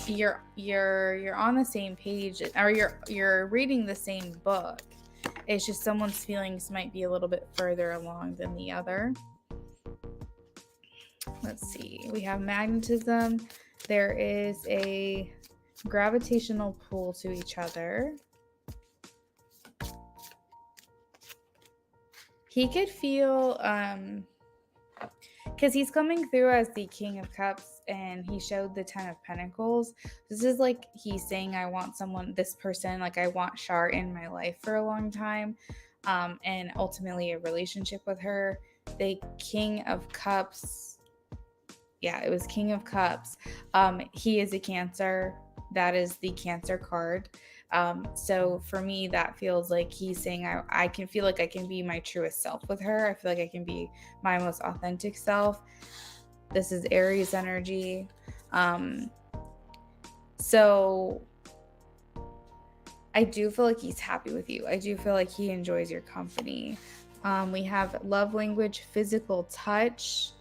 you're on the same page, or you're reading the same book. It's just someone's feelings might be a little bit further along than the other. Let's see. We have magnetism. There is a gravitational pull to each other. He could feel because he's coming through as the King of Cups and he showed the 10 of Pentacles. This is like he's saying, I want this person, like I want Shar in my life for a long time, and ultimately a relationship with her. The King of Cups, yeah, it was King of Cups. He is a Cancer. That is the Cancer card. So for me, that feels like he's saying I can feel like I can be my truest self with her. I feel like I can be my most authentic self. This is Aries energy. So I do feel like he's happy with you. I do feel like he enjoys your company. We have love language, physical touch.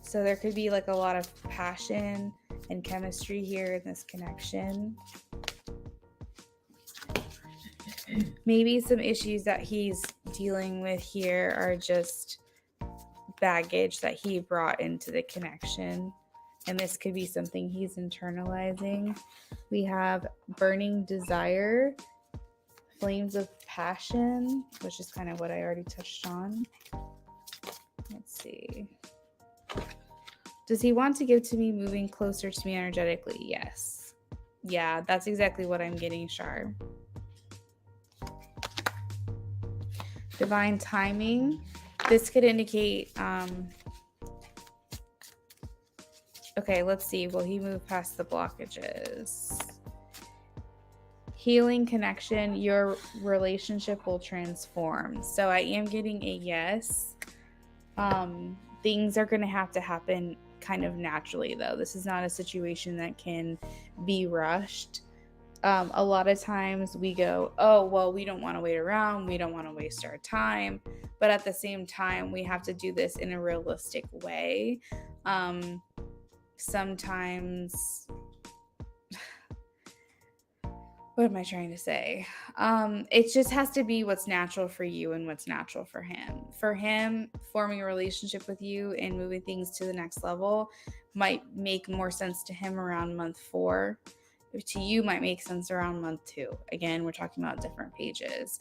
So there could be like a lot of passion and chemistry here in this connection. Maybe some issues that he's dealing with here are just baggage that he brought into the connection. And this could be something he's internalizing. We have burning desire, flames of passion, which is kind of what I already touched on. Let's see. Does he want to give to me, moving closer to me energetically? Yes. Yeah, that's exactly what I'm getting, Shar. Divine timing. This could indicate, okay, let's see. Will he move past the blockages? Healing connection. Your relationship will transform. So I am getting a yes. Things are going to happen kind of naturally, though. This is not a situation that can be rushed. A lot of times we go, oh, well, we don't want to wait around. We don't want to waste our time. But at the same time, we have to do this in a realistic way. Sometimes, what am I trying to say? It just has to be what's natural for you and what's natural for him. For him, forming a relationship with you and moving things to the next level might make more sense to him around month 4. To you might make sense around month 2. Again, we're talking about different pages.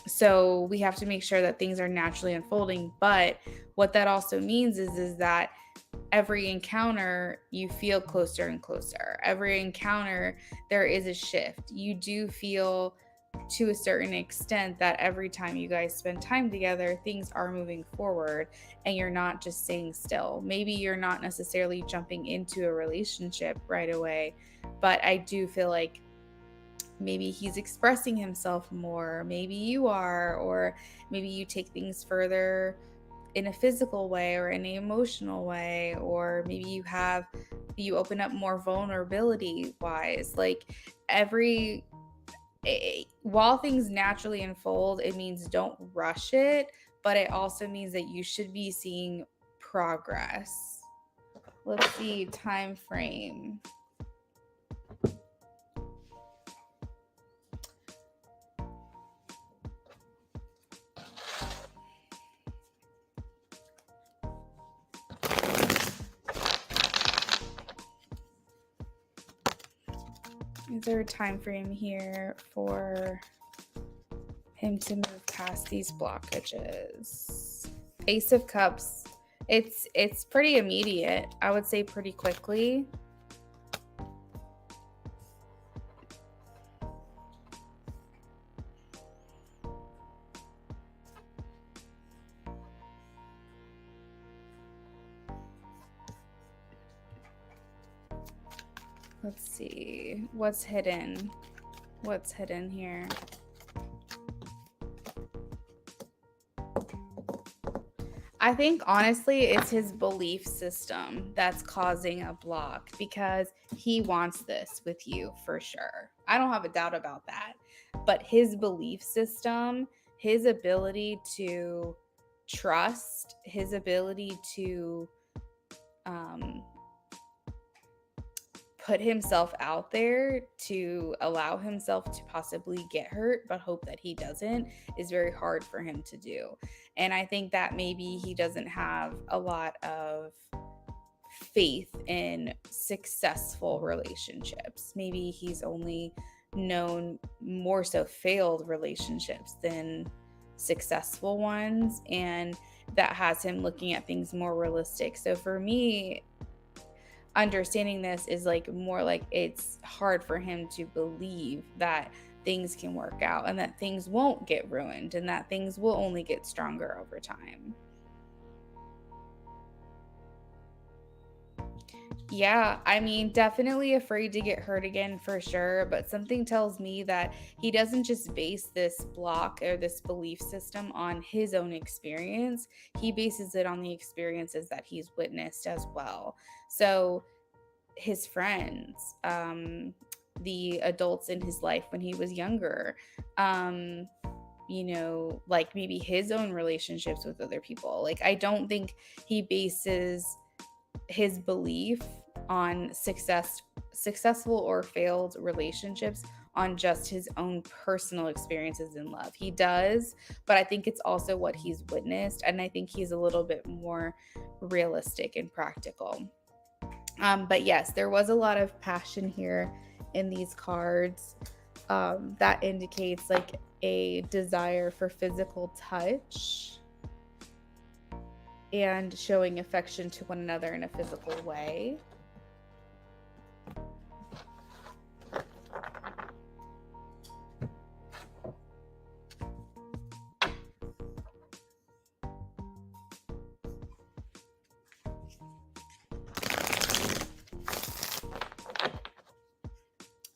So we have to make sure that things are naturally unfolding. But what that also means is that every encounter, you feel closer and closer. Every encounter, there is a shift. You do feel to a certain extent that every time you guys spend time together, things are moving forward and you're not just staying still. Maybe you're not necessarily jumping into a relationship right away, but I do feel like maybe he's expressing himself more, maybe you are, or maybe you take things further in a physical way or in an emotional way, or maybe you open up more vulnerability wise. Like while things naturally unfold, it means don't rush it, but it also means that you should be seeing progress. Let's see, time frame. Is there a time frame here for him to move past these blockages? Ace of Cups. It's pretty immediate. I would say pretty quickly. Let's see. What's hidden? What's hidden here? I think honestly it's his belief system that's causing a block, because he wants this with you for sure. I don't have a doubt about that. But his belief system, his ability to trust, his ability to put himself out there, to allow himself to possibly get hurt but hope that he doesn't, is very hard for him to do. And I think that maybe he doesn't have a lot of faith in successful relationships. Maybe he's only known more so failed relationships than successful ones, and that has him looking at things more realistic. So for me, understanding this is like more like it's hard for him to believe that things can work out and that things won't get ruined and that things will only get stronger over time. Yeah, I mean, definitely afraid to get hurt again for sure, but something tells me that he doesn't just base this block or this belief system on his own experience. He bases it on the experiences that he's witnessed as well. So his friends, the adults in his life when he was younger, like maybe his own relationships with other people. Like, I don't think he bases his belief on successful or failed relationships on just his own personal experiences in love. He does, but I think it's also what he's witnessed, and I think he's a little bit more realistic and practical. But yes, there was a lot of passion here in these cards. That indicates like a desire for physical touch and showing affection to one another in a physical way.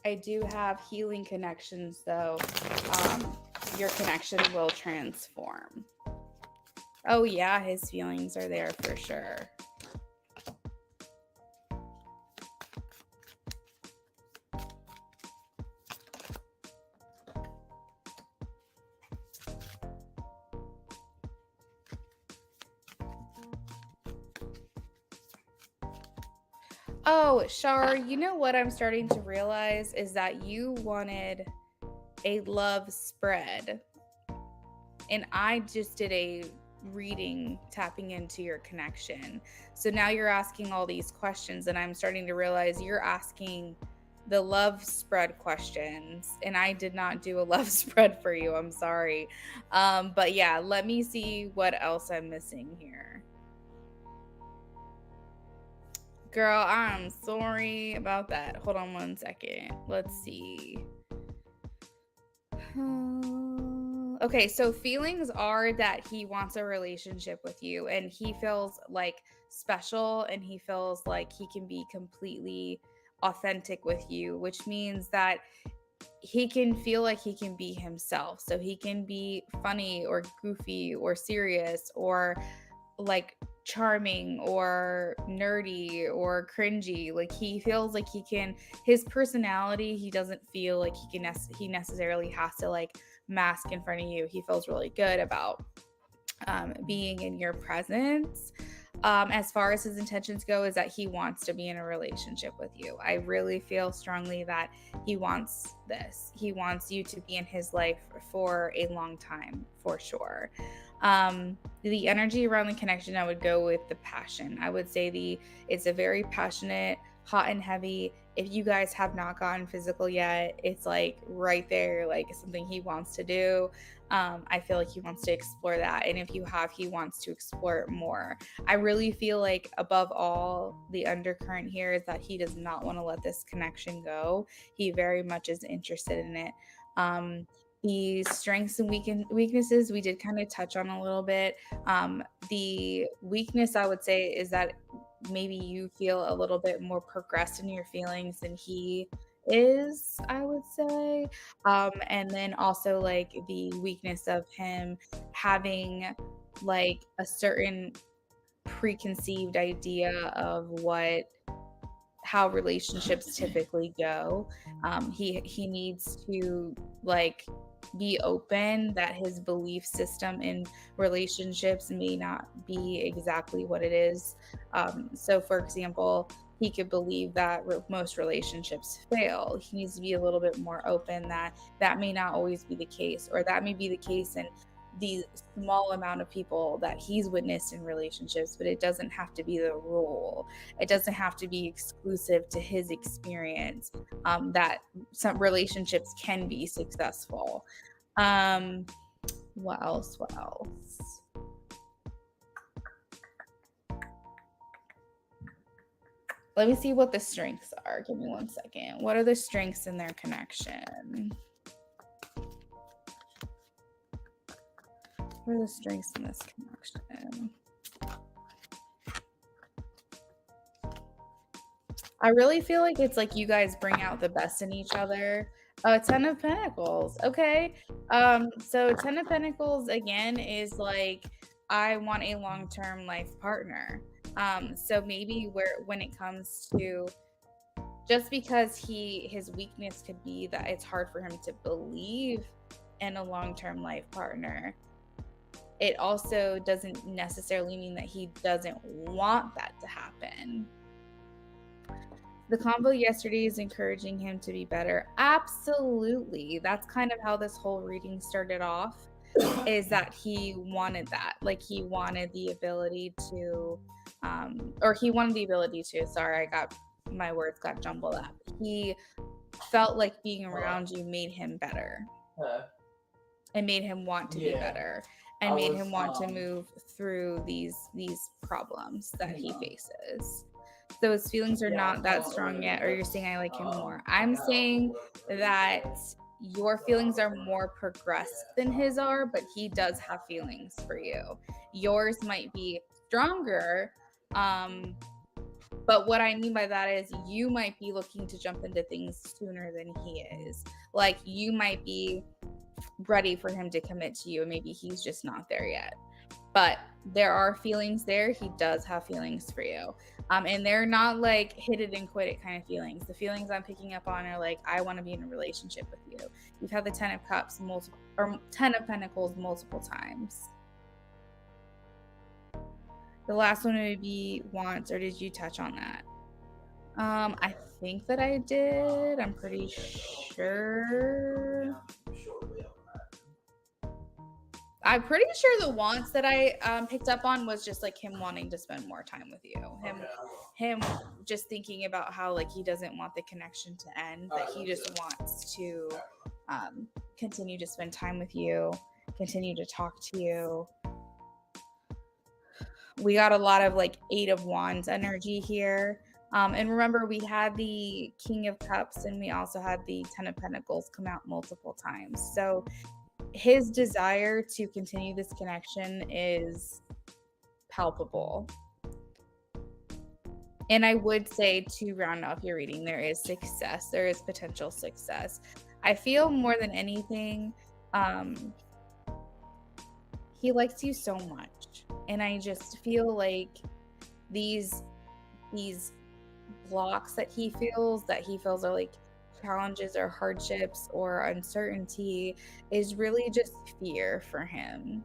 I do have healing connections though. Your connection will transform. Oh yeah, his feelings are there for sure. Oh, Shar, you know what I'm starting to realize is that you wanted a love spread. And I just did a reading tapping into your connection. So now you're asking all these questions, and I'm starting to realize you're asking the love spread questions, and I did not do a love spread for you. I'm sorry. But yeah, let me see what else I'm missing here. Girl, I'm sorry about that. Hold on one second. Let's see. Okay, so feelings are that he wants a relationship with you, and he feels like special, and he feels like he can be completely authentic with you, which means that he can feel like he can be himself. So he can be funny or goofy or serious or like charming or nerdy or cringy. Like he feels like he can, his personality, he doesn't feel like he necessarily has to like mask in front of you. He feels really good about being in your presence. As far as his intentions go, is that he wants to be in a relationship with you. I really feel strongly that he wants this. He wants you to be in his life for a long time, for sure. The energy around the connection, I would go with the passion. I would say it's a very passionate, hot and heavy. If you guys have not gotten physical yet, it's like right there, like something he wants to do. I feel like he wants to explore that. And if you have, he wants to explore it more. I really feel like above all, the undercurrent here is that he does not want to let this connection go. He very much is interested in it. The strengths and weaknesses we did kind of touch on a little bit. The weakness I would say is that maybe you feel a little bit more progressed in your feelings than he is, I would say. And then also like the weakness of him having like a certain preconceived idea of how relationships typically go. He needs to like be open that his belief system in relationships may not be exactly what it is. So, for example, he could believe that most relationships fail. He needs to be a little bit more open that that may not always be the case, or that may be the case in the small amount of people that he's witnessed in relationships, but it doesn't have to be the rule. It doesn't have to be exclusive to his experience. That some relationships can be successful. What else? What else? Let me see what the strengths are. Give me 1 second. What are the strengths in their connection? What are the strengths in this connection? I really feel like it's like you guys bring out the best in each other. Ten of Pentacles. Okay. So Ten of Pentacles again is like, I want a long-term life partner. So maybe when it comes to, just because his weakness could be that it's hard for him to believe in a long-term life partner, it also doesn't necessarily mean that he doesn't want that to happen. The combo yesterday is encouraging him to be better. Absolutely. That's kind of how this whole reading started off, is that he wanted that. Like he wanted the ability to, sorry, my words got jumbled up. He felt like being around you made him better. And made him want to be better, and made him want to move through these problems that he faces. So his feelings are not that strong yet, or you're saying I like him more. I'm saying that your feelings are more progressed than his are, but he does have feelings for you. Yours might be stronger, but what I mean by that is you might be looking to jump into things sooner than he is. Like you might be ready for him to commit to you, and maybe he's just not there yet. But there are feelings there. He does have feelings for you. And they're not like hit it and quit it kind of feelings. The feelings I'm picking up on are like, I want to be in a relationship with you. You've had the Ten of Cups Ten of Pentacles multiple times. The last one would be wants, or did you touch on that? I think that I did. I'm pretty sure. I'm pretty sure the wants that I picked up on was just like him wanting to spend more time with you. Him just thinking about how like he doesn't want the connection to end, that he just wants to continue to spend time with you, continue to talk to you. We got a lot of like Eight of Wands energy here. And remember, we had the King of Cups and we also had the Ten of Pentacles come out multiple times. So his desire to continue this connection is palpable. And I would say, to round off your reading, there is success. There is potential success. I feel more than anything, he likes you so much. And I just feel like these blocks that he feels are like challenges or hardships or uncertainty is really just fear for him.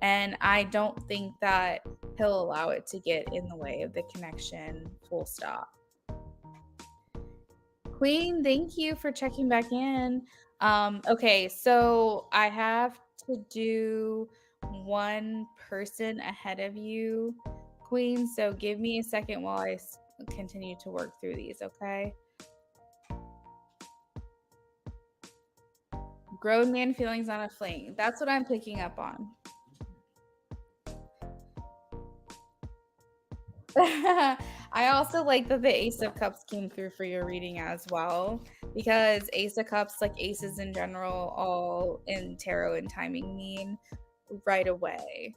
And I don't think that he'll allow it to get in the way of the connection, full stop. Queen, thank you for checking back in. Okay, so I have to do one person ahead of you, Queen. So give me a second while I continue to work through these, okay? Grown man feelings on a fling. That's what I'm picking up on. I also like that the Ace of Cups came through for your reading as well, because Ace of Cups, like aces in general, all in tarot and timing mean right away.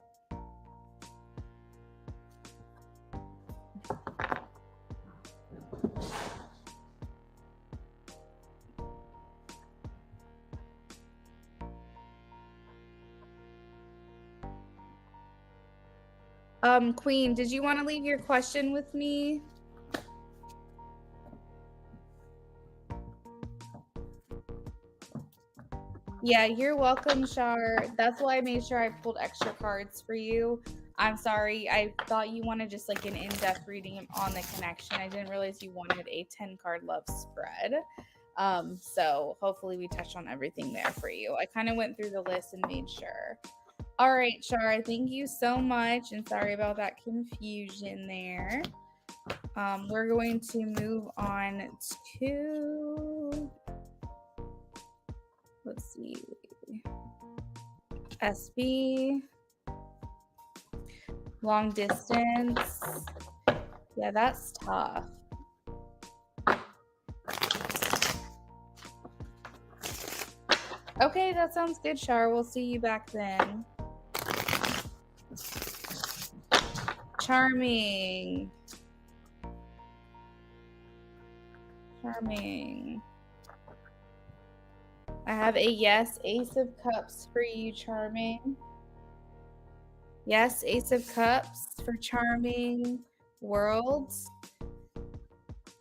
Queen, did you want to leave your question with me? Yeah, you're welcome, Shar. That's why I made sure I pulled extra cards for you. I'm sorry. I thought you wanted just like an in-depth reading on the connection. I didn't realize you wanted a 10-card love spread. So hopefully we touched on everything there for you. I kind of went through the list and made sure. All right, Shar, thank you so much. And sorry about that confusion there. We're going to move on to, let's see, SB, long distance. Yeah, that's tough. Okay, that sounds good, Shar. We'll see you back then. Charming. Charming. I have a yes, Ace of Cups for you, Charming. Yes, Ace of Cups for Charming Worlds.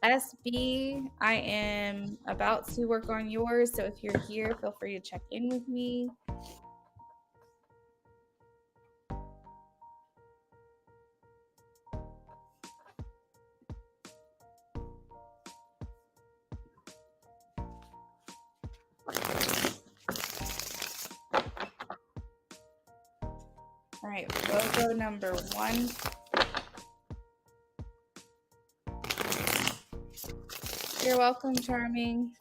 SB, I am about to work on yours, so if you're here, feel free to check in with me. All right, BOGO number 1. You're welcome, Charming.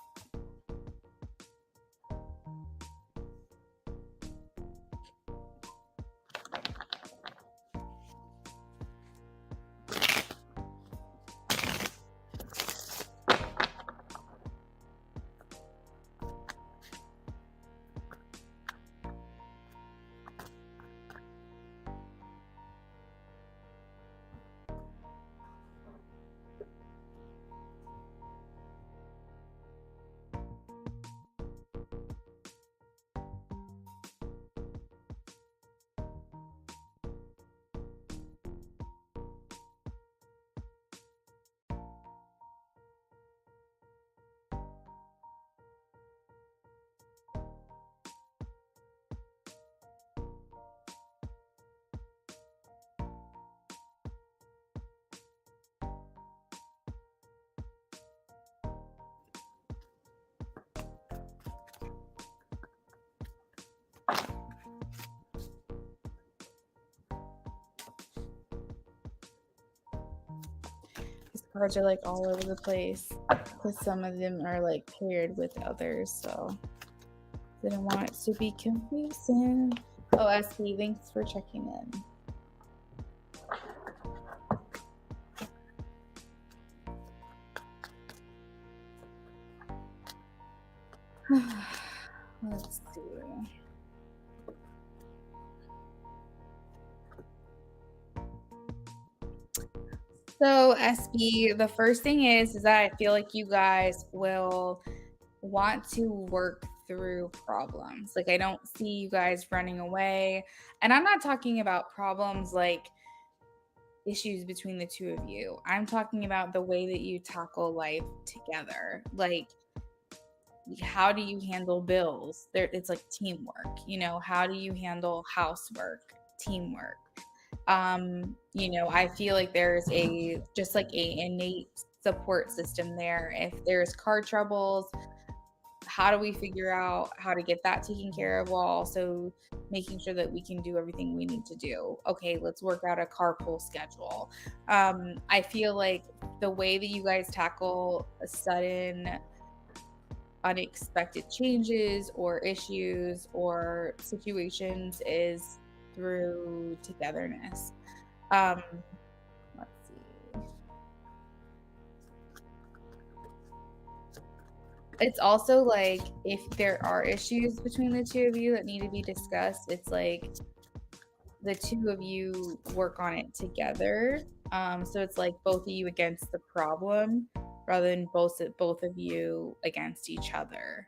These cards are like all over the place because some of them are like paired with others, so didn't want it to be confusing. Oh, SB, thanks for checking in. Let's see. So SB, the first thing is that I feel like you guys will want to work through problems. Like, I don't see you guys running away. And I'm not talking about problems like issues between the two of you. I'm talking about the way that you tackle life together. Like, how do you handle bills? It's like teamwork. How do you handle housework? Teamwork. I feel like there's just like a innate support system there. If there's car troubles, how do we figure out how to get that taken care of while also making sure that we can do everything we need to do? Okay, let's work out a carpool schedule. I feel like the way that you guys tackle sudden unexpected changes or issues or situations is through togetherness. Let's see. It's also like if there are issues between the two of you that need to be discussed, it's like the two of you work on it together. So it's like both of you against the problem rather than both of you against each other.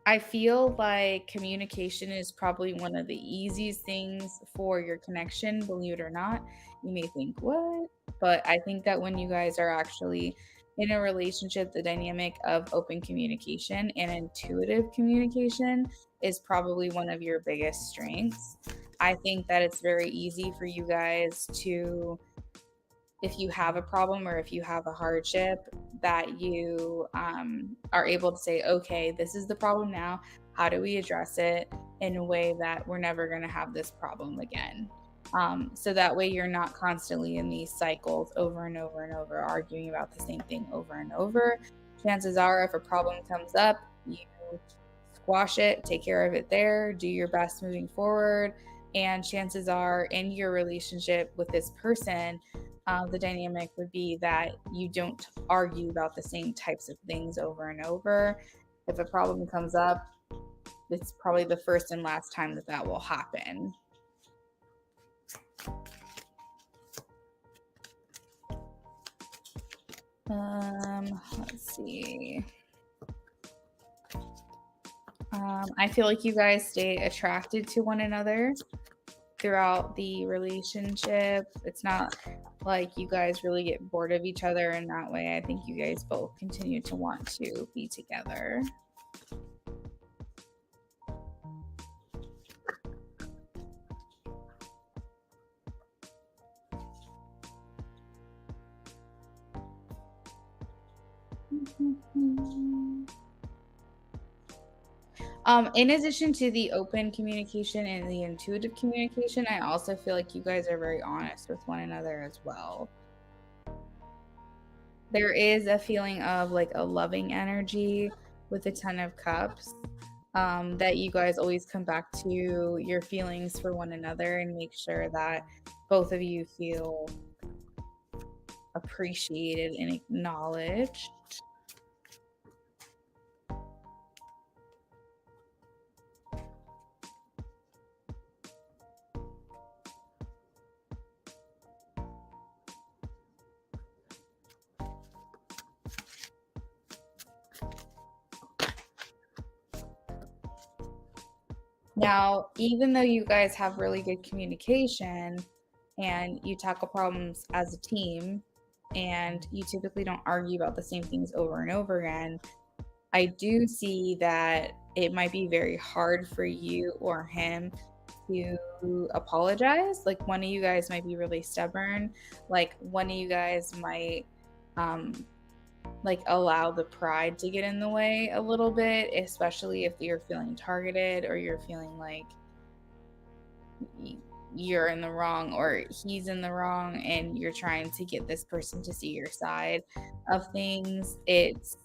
I feel like communication is probably one of the easiest things for your connection, believe it or not. You may think, what? But I think that when you guys are actually in a relationship, the dynamic of open communication and intuitive communication is probably one of your biggest strengths. I think that it's very easy for you guys to, if you have a problem or if you have a hardship, that you are able to say, okay, this is the problem now. How do we address it in a way that we're never going to have this problem again? So that way you're not constantly in these cycles over and over and over, arguing about the same thing over and over. Chances are, if a problem comes up, you squash it, take care of it there, do your best moving forward. And chances are, in your relationship with this person, the dynamic would be that you don't argue about the same types of things over and over. If a problem comes up, it's probably the first and last time that will happen. Let's see. I feel like you guys stay attracted to one another throughout the relationship. It's not like you guys really get bored of each other in that way. I think you guys both continue to want to be together. In addition to the open communication and the intuitive communication, I also feel like you guys are very honest with one another as well. There is a feeling of like a loving energy with the 10 of Cups, that you guys always come back to your feelings for one another and make sure that both of you feel appreciated and acknowledged. Now, even though you guys have really good communication and you tackle problems as a team and you typically don't argue about the same things over and over again, I do see that it might be very hard for you or him to apologize. Like, one of you guys might be really stubborn. Like, one of you guys might like allow the pride to get in the way a little bit, especially if you're feeling targeted or you're feeling like you're in the wrong or he's in the wrong and you're trying to get this person to see your side of things. It's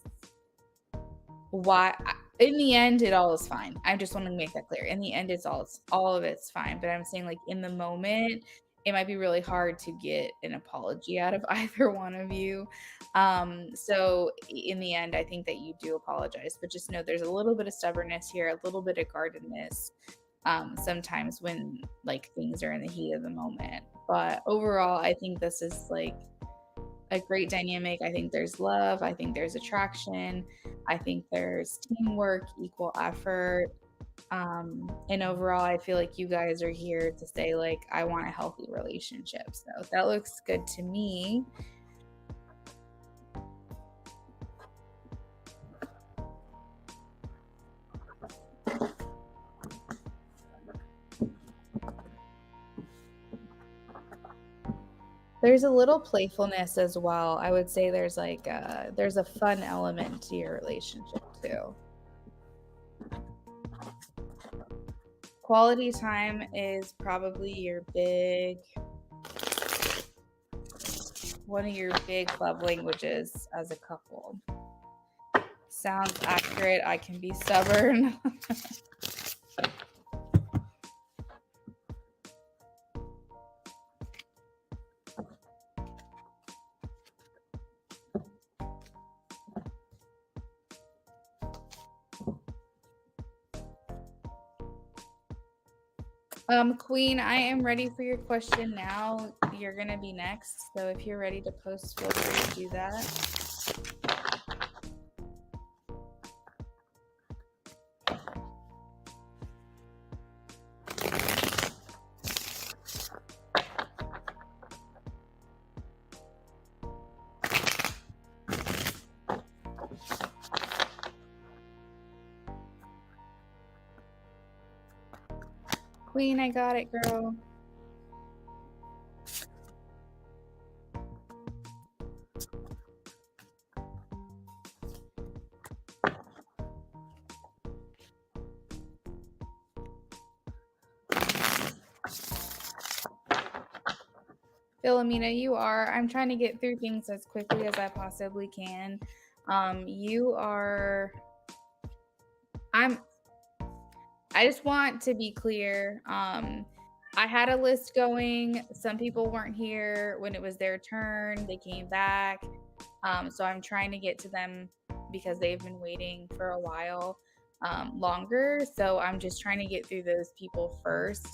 why in the end it all is fine. I just want to make that clear. In the end, it's all of it's fine, but I'm saying, like, in the moment it might be really hard to get an apology out of either one of you. So in the end, I think that you do apologize, but just know there's a little bit of stubbornness here, a little bit of guardedness, sometimes when like things are in the heat of the moment. But overall, I think this is like a great dynamic. I think there's love. I think there's attraction. I think there's teamwork, equal effort. And overall, I feel like you guys are here to say, like, I want a healthy relationship. So that looks good to me. There's a little playfulness as well. I would say there's like there's a fun element to your relationship too. Quality time is probably one of your big love languages as a couple. Sounds accurate. I can be stubborn. Queen, I am ready for your question now. You're gonna be next. So if you're ready to post, feel free to do that. Queen, I got it, girl. Philomena, you are. I'm trying to get through things as quickly as I possibly can. You are. I just want to be clear. I had a list going. Some people weren't here when it was their turn. They came back. So I'm trying to get to them because they've been waiting for a while longer. So I'm just trying to get through those people first.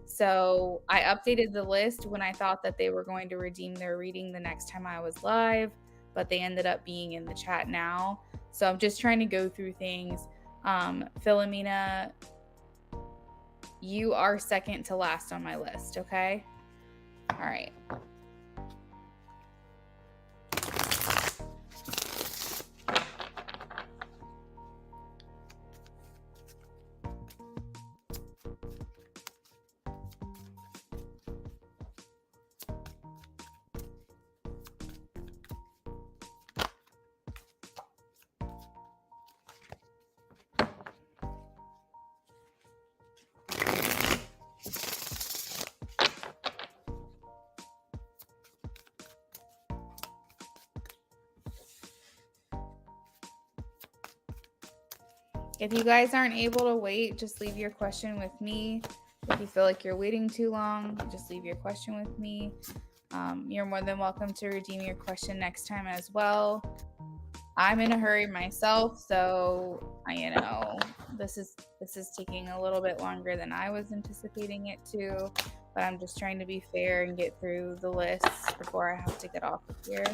So I updated the list when I thought that they were going to redeem their reading the next time I was live, but they ended up being in the chat now. So I'm just trying to go through things. Philomena, you are second to last on my list, okay? All right. If you guys aren't able to wait, just leave your question with me. If you feel like you're waiting too long, just leave your question with me. You're more than welcome to redeem your question next time as well. I'm in a hurry myself, so this is taking a little bit longer than I was anticipating it to, but I'm just trying to be fair and get through the lists before I have to get off of here.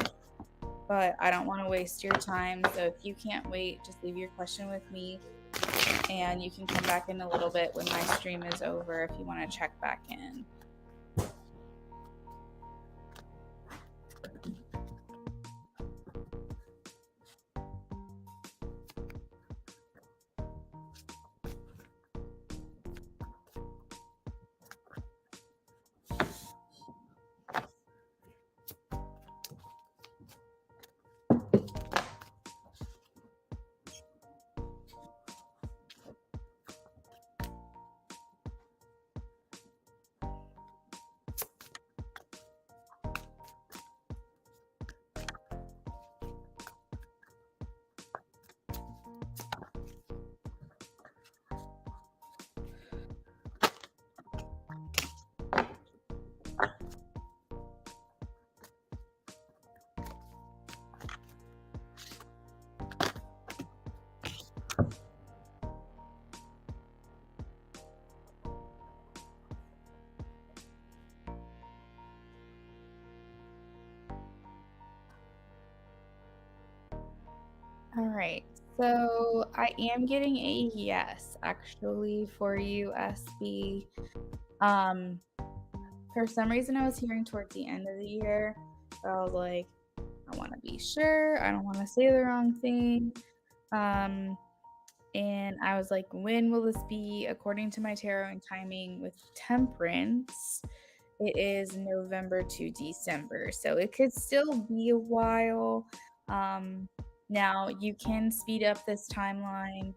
But I don't want to waste your time, so if you can't wait, just leave your question with me, and you can come back in a little bit when my stream is over if you want to check back in. All right. So I am getting a yes actually for you, SB. Um, for some reason I was hearing towards the end of the year, but I was like, I want to be sure. I don't want to say the wrong thing. Um, and I was like, when will this be? According to my tarot and timing with Temperance, it is November to December. So it could still be a while. Um, Now, you can speed up this timeline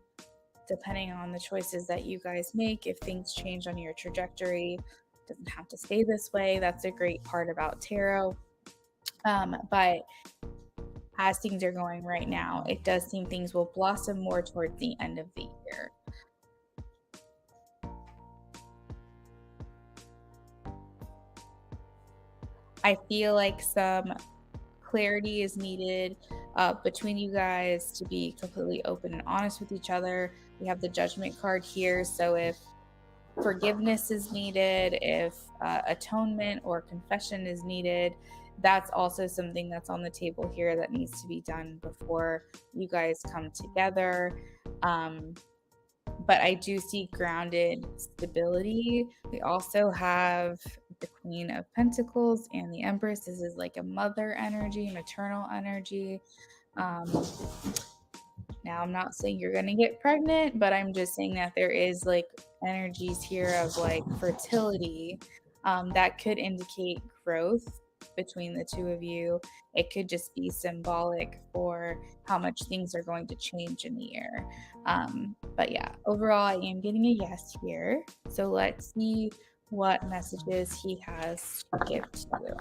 depending on the choices that you guys make. If things change on your trajectory, it doesn't have to stay this way. That's a great part about tarot. But as things are going right now, it does seem things will blossom more towards the end of the year. I feel like some clarity is needed between you guys to be completely open and honest with each other. We have the judgment card here. So if forgiveness is needed, if atonement or confession is needed, that's also something that's on the table here that needs to be done before you guys come together. But I do see grounded stability. We also have the Queen of Pentacles and the Empress. This is like a mother energy, maternal energy. Um, Now, I'm not saying you're going to get pregnant, but I'm just saying that there is like energies here of like fertility that could indicate growth between the two of you. It could just be symbolic for how much things are going to change in the year. But yeah, overall, I am getting a yes here. So let's see what messages he has to give to you.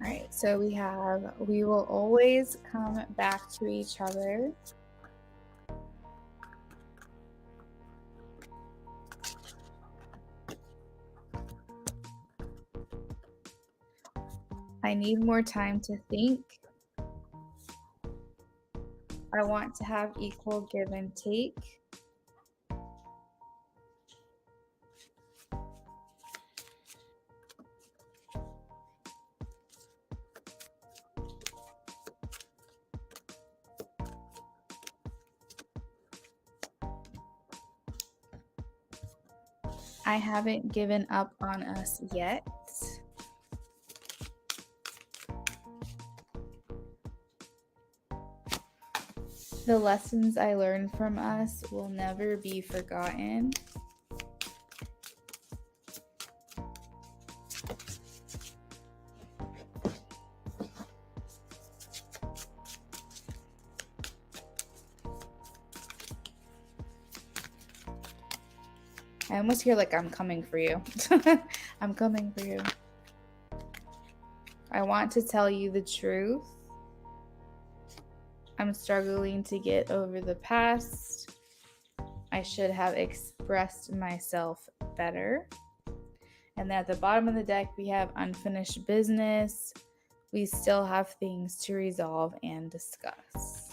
All right, so we will always come back to each other. I need more time to think. I want to have equal give and take. I haven't given up on us yet. The lessons I learned from us will never be forgotten. I almost hear like I'm coming for you. I'm coming for you. I want to tell you the truth. I'm struggling to get over the past. I should have expressed myself better. And then at the bottom of the deck, we have unfinished business. We still have things to resolve and discuss.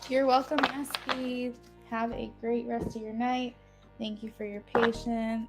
You're welcome, Esky. Have a great rest of your night. Thank you for your patience.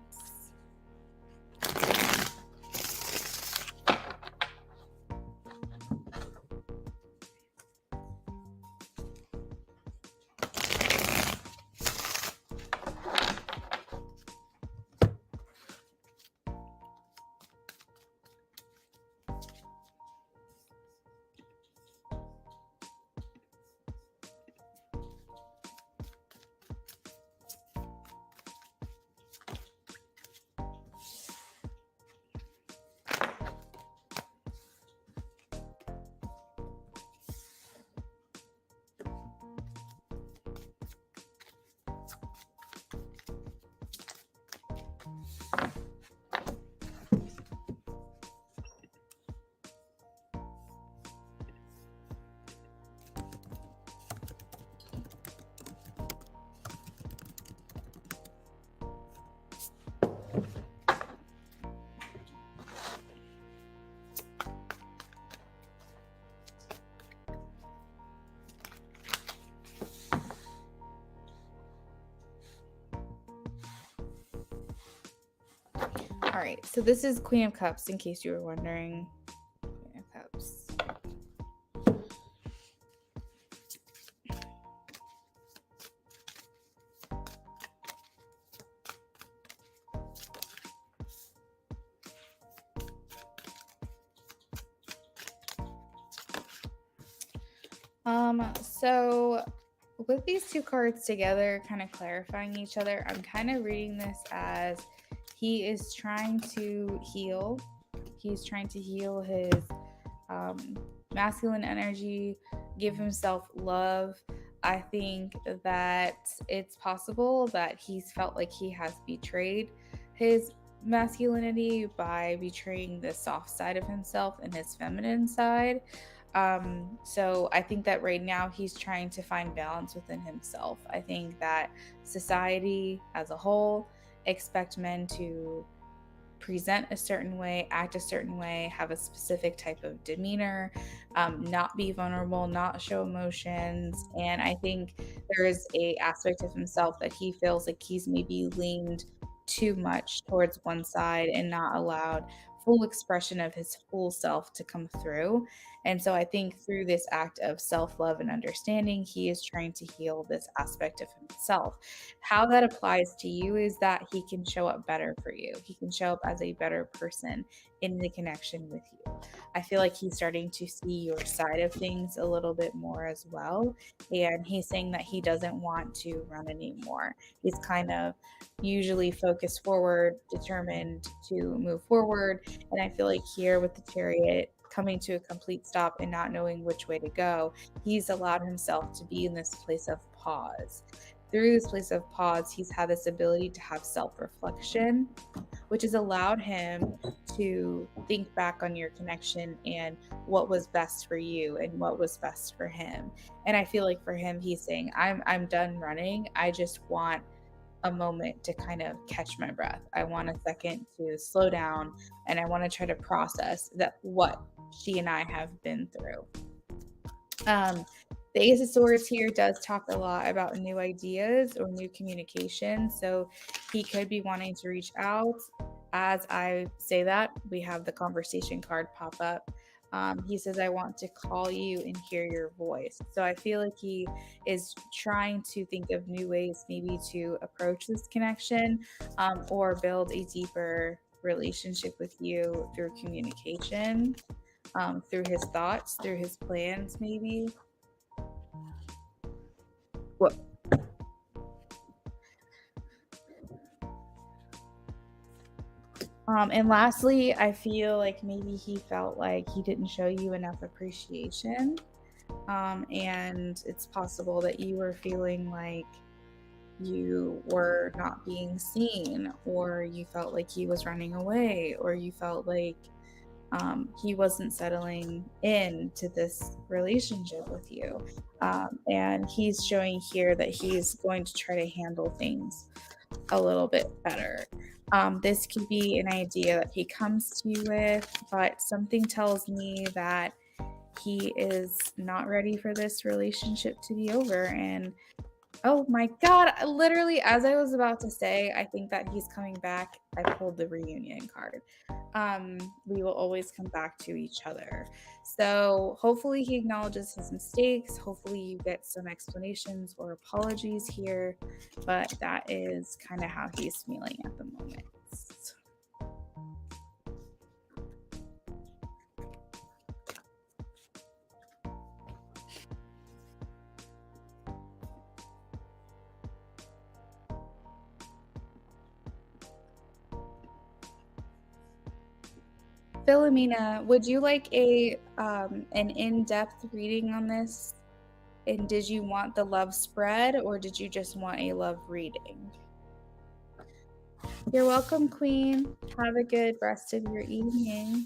All right, so this is Queen of Cups, in case you were wondering. Queen of Cups. So with these two cards together, kind of clarifying each other, I'm kind of reading this as he is trying to heal. He's trying to heal his masculine energy, give himself love. I think that it's possible that he's felt like he has betrayed his masculinity by betraying the soft side of himself and his feminine side. So I think that right now he's trying to find balance within himself. I think that society as a whole expect men to present a certain way, act a certain way, have a specific type of demeanor, not be vulnerable, not show emotions. And I think there is a aspect of himself that he feels like he's maybe leaned too much towards one side and not allowed full expression of his full self to come through. And so I think through this act of self-love and understanding, he is trying to heal this aspect of himself. How that applies to you is that he can show up better for you. He can show up as a better person in the connection with you. I feel like he's starting to see your side of things a little bit more as well. And he's saying that he doesn't want to run anymore. He's kind of usually focused forward, determined to move forward. And I feel like here with the Chariot coming to a complete stop and not knowing which way to go, he's allowed himself to be in this place of pause. Through this place of pause, he's had this ability to have self-reflection, which has allowed him to think back on your connection and what was best for you and what was best for him. And I feel like for him, he's saying, I'm done running. I just want a moment to kind of catch my breath. I want a second to slow down, and I want to try to process that what she and I have been through. The Ace of Swords here does talk a lot about new ideas or new communication. So he could be wanting to reach out. As I say that, we have the conversation card pop up. He says, I want to call you and hear your voice. So I feel like he is trying to think of new ways maybe to approach this connection, or build a deeper relationship with you through communication, through his thoughts, through his plans, maybe. What? And lastly, I feel like maybe he felt like he didn't show you enough appreciation. And it's possible that you were feeling like you were not being seen, or you felt like he was running away, or you felt like he wasn't settling into this relationship with you. And he's showing here that he's going to try to handle things a little bit better. This could be an idea that he comes to you with, but something tells me that he is not ready for this relationship to be over. And oh my God, literally, as I was about to say, I think that he's coming back. I pulled the reunion card. We will always come back to each other. So hopefully he acknowledges his mistakes. Hopefully you get some explanations or apologies here. But that is kind of how he's feeling at the moment. Philomena, would you like an in-depth reading on this? And did you want the love spread or did you just want a love reading? You're welcome, Queen. Have a good rest of your evening.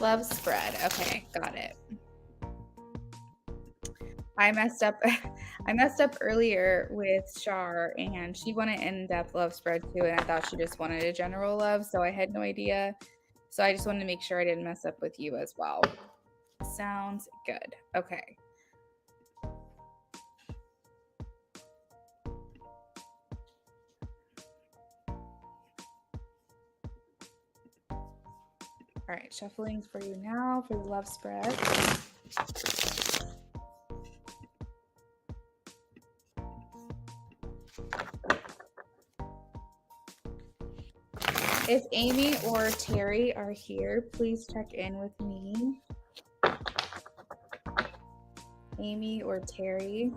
Love spread. Okay, got it. I messed up earlier with Shar and she wanted in-depth love spread too, and I thought she just wanted a general love, so I had no idea. So I just wanted to make sure I didn't mess up with you as well. Sounds good. Okay. All right, shuffling for you now for the love spread. If Amy or Terry are here, please check in with me. Amy or Terry.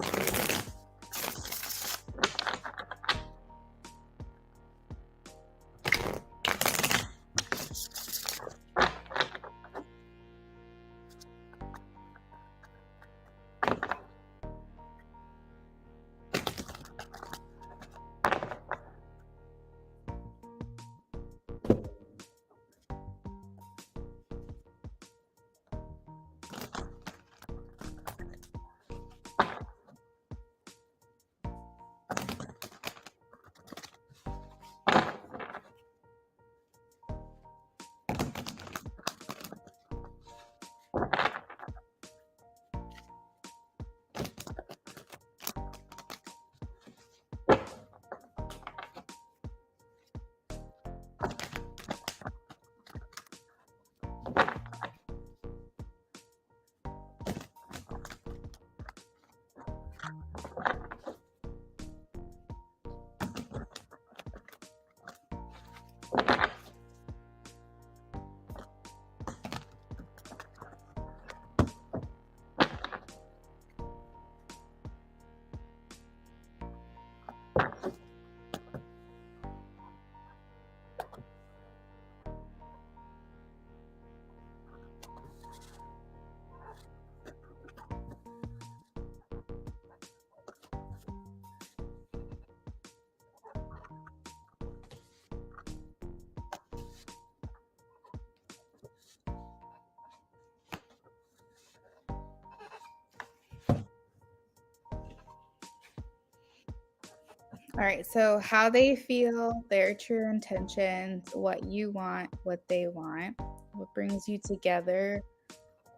All right, so how they feel, their true intentions, what you want, what they want, what brings you together,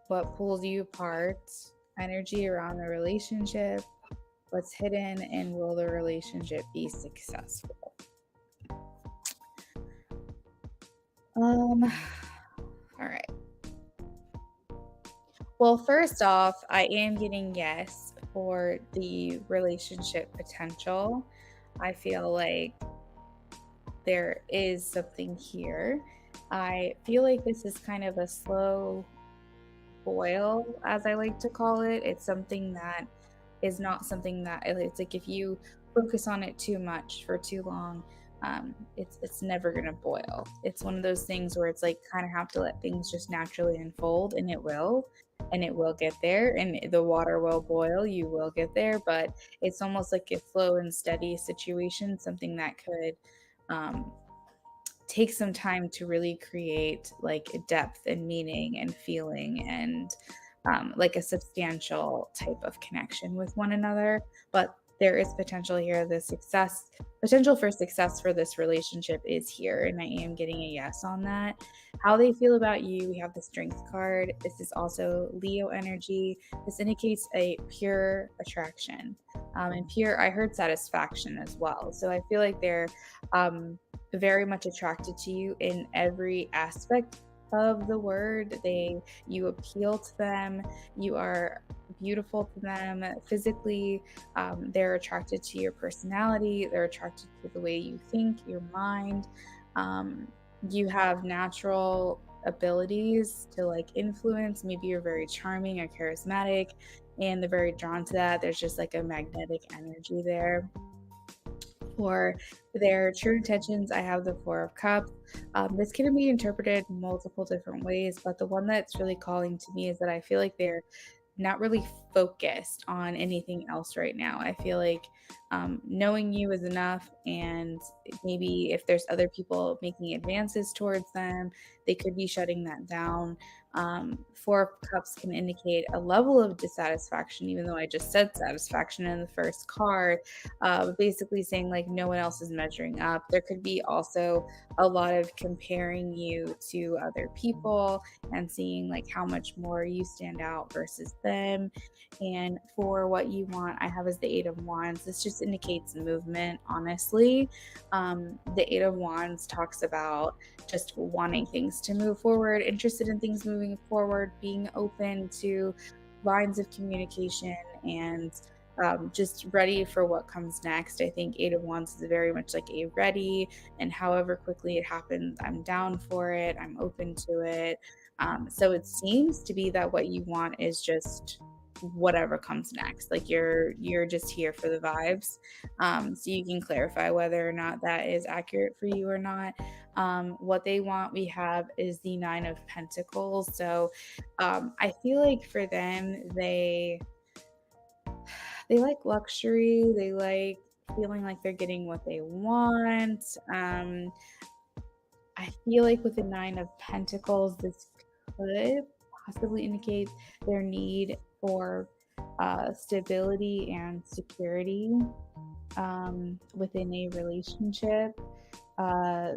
what pulls you apart, energy around the relationship, what's hidden, and will the relationship be successful? All right. Well, first off, I am getting yes for the relationship potential. I feel like there is something here. I feel like this is kind of a slow boil, as I like to call it. It's something that is not something that it's like if you focus on it too much for too long, it's never gonna boil. It's one of those things where it's like kind of have to let things just naturally unfold, and it will get there, and the water will boil. You will get there, but it's almost like a slow and steady situation, something that could um, take some time to really create like depth and meaning and feeling and like a substantial type of connection with one another. But there is potential here. The potential for success for this relationship is here. And I am getting a yes on that. How they feel about you, we have the strength card. This is also Leo energy. This indicates a pure attraction. And pure, I heard satisfaction as well. So I feel like they're very much attracted to you in every aspect of the word. You appeal to them. You are beautiful to them physically. They're attracted to your personality. They're attracted to the way you think, your mind. um, you have natural abilities to like influence. Maybe you're very charming or charismatic, and they're very drawn to that. There's just like a magnetic energy there. For their true intentions, I have the Four of Cups. This can be interpreted multiple different ways, but the one that's really calling to me is that I feel like they're not really focused on anything else right now. I feel like knowing you is enough, and maybe if there's other people making advances towards them, they could be shutting that down. Four of Cups can indicate a level of dissatisfaction, even though I just said satisfaction in the first card, basically saying like no one else is measuring up. There could be also a lot of comparing you to other people and seeing like how much more you stand out versus them. And for what you want, I have as the Eight of Wands. This just indicates movement, honestly. The Eight of Wands talks about just wanting things to move forward, interested in things moving forward, being open to lines of communication, and just ready for what comes next. I think Eight of Wands is very much like a ready, and however quickly it happens, I'm down for it. I'm open to it. So it seems to be that what you want is just whatever comes next. Like you're just here for the vibes. So you can clarify whether or not that is accurate for you or not. What they want, we have is the Nine of Pentacles. So I feel like for them, they like luxury. They like feeling like they're getting what they want. I feel like with the Nine of Pentacles, this could possibly indicate their need for stability and security within a relationship. Uh,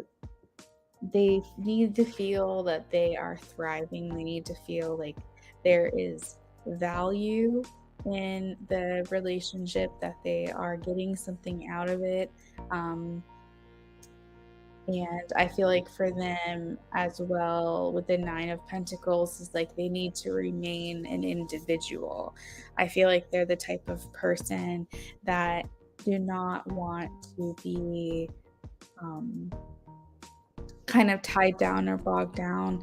they need to feel that they are thriving. They need to feel like there is value in the relationship, that they are getting something out of it. Um, and I feel like for them as well, with the Nine of Pentacles, is like they need to remain an individual. I feel like they're the type of person that do not want to be um, kind of tied down or bogged down.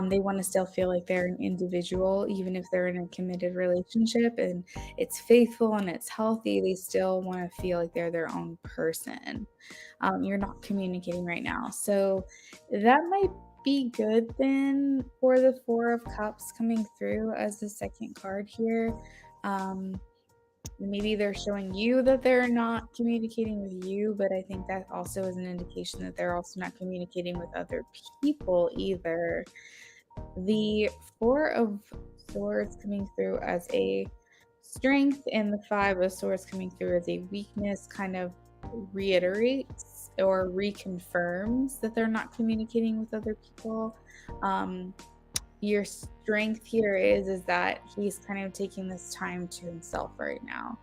They want to still feel like they're an individual, even if they're in a committed relationship and it's faithful and it's healthy. They still want to feel like they're their own person. You're not communicating right now. So that might be good then for the Four of Cups coming through as the second card here. Um, Maybe they're showing you that they're not communicating with you, but I think that also is an indication that they're also not communicating with other people either. The Four of Swords coming through as a strength, and the Five of Swords coming through as a weakness kind of reiterates or reconfirms that they're not communicating with other people. Your strength here is that he's kind of taking this time to himself right now.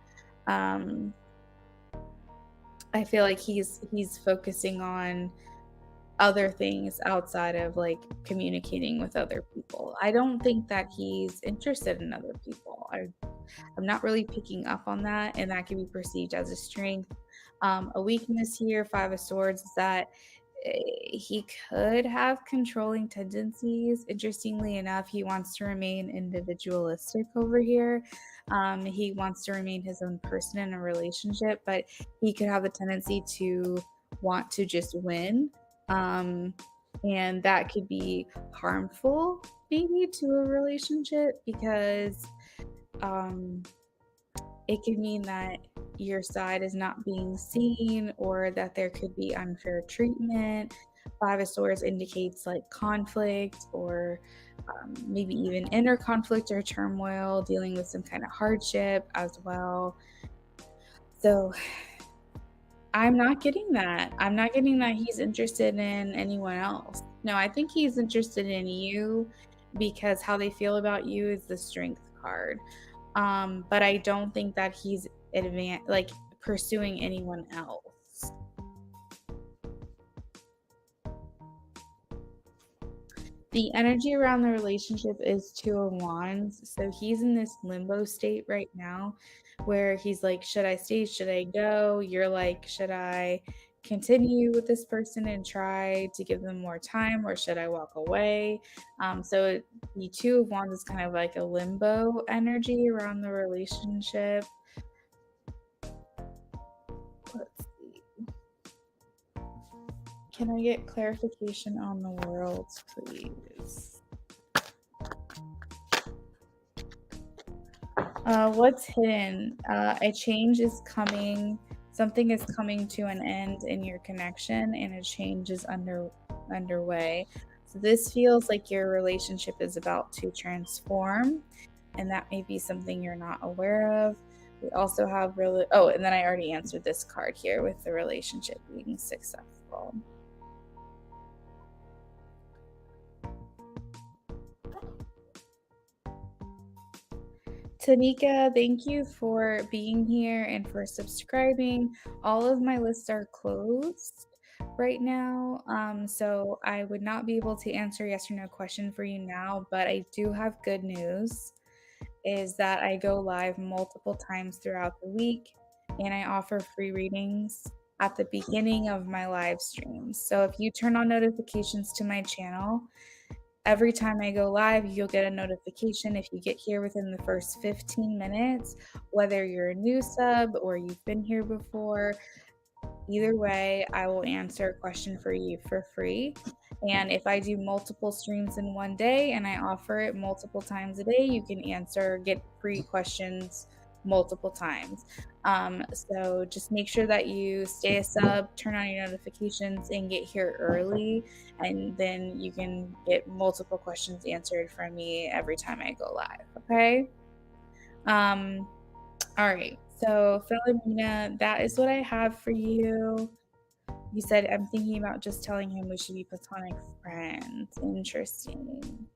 I feel like he's focusing on other things outside of like communicating with other people. I don't think that he's interested in other people. I'm not really picking up on that, and that can be perceived as a strength. A weakness here, Five of Swords, is that he could have controlling tendencies. Interestingly enough, he wants to remain individualistic over here. He wants to remain his own person in a relationship, but he could have a tendency to want to just win. And that could be harmful, maybe, to a relationship because it could mean that your side is not being seen or that there could be unfair treatment. Five of Swords indicates like conflict or maybe even inner conflict or turmoil, dealing with some kind of hardship as well. So I'm not getting that. I'm not getting that he's interested in anyone else. No, I think he's interested in you because how they feel about you is the strength card. But I don't think that he's like pursuing anyone else. The energy around the relationship is Two of Wands. So he's in this limbo state right now where he's like, should I stay? Should I go? You're like, should I continue with this person and try to give them more time, or should I walk away? So the Two of Wands is kind of like a limbo energy around the relationship. Let's see. Can I get clarification on the worlds, please? What's hidden? A change is coming. Something is coming to an end in your connection, and a change is underway. So this feels like your relationship is about to transform, and that may be something you're not aware of. We also have and then I already answered this card here with the relationship being successful. Tanika, thank you for being here and for subscribing. All of my lists are closed right now, so I would not be able to answer yes or no question for you now, but I do have good news, is that I go live multiple times throughout the week, and I offer free readings at the beginning of my live streams. So if you turn on notifications to my channel, every time I go live, you'll get a notification if you get here within the first 15 minutes, whether you're a new sub or you've been here before. Either way, I will answer a question for you for free. And if I do multiple streams in one day and I offer it multiple times a day, you can get free questions multiple times. So just make sure that you stay a sub, turn on your notifications, and get here early, and then you can get multiple questions answered from me every time I go live. Okay. All right. So Philomena, that is what I have for you. You said, I'm thinking about just telling him we should be platonic friends. Interesting.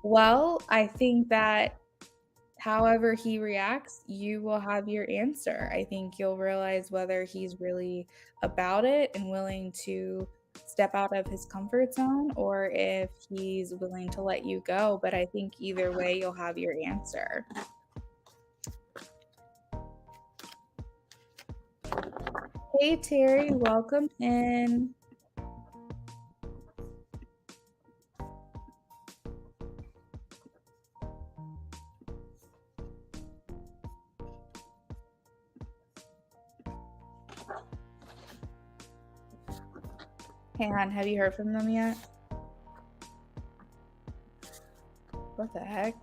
Well, I think that however he reacts, you will have your answer. I think you'll realize whether he's really about it and willing to step out of his comfort zone, or if he's willing to let you go. But I think either way, you'll have your answer. Hey, Terry, welcome in. Han, have you heard from them yet? What the heck?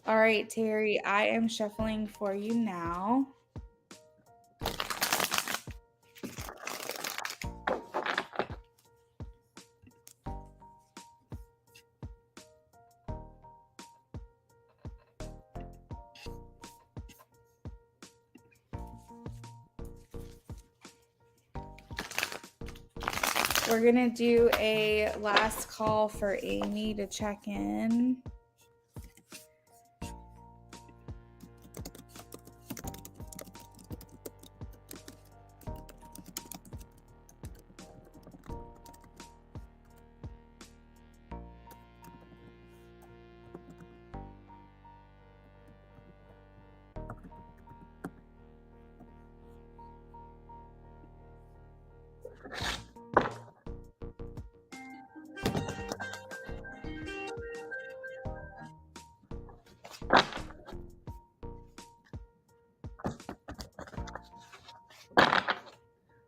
All right, Terry, I am shuffling for you now. We're going to do a last call for Amy to check in.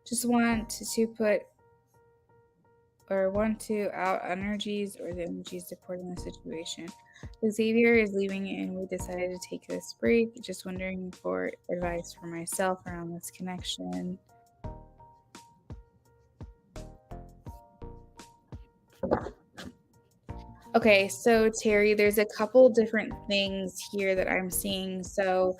Just want to out energies or the energies supporting the situation. Xavier is leaving and we decided to take this break. Just wondering for advice for myself around this connection. Okay, so Terry, there's a couple different things here that I'm seeing. So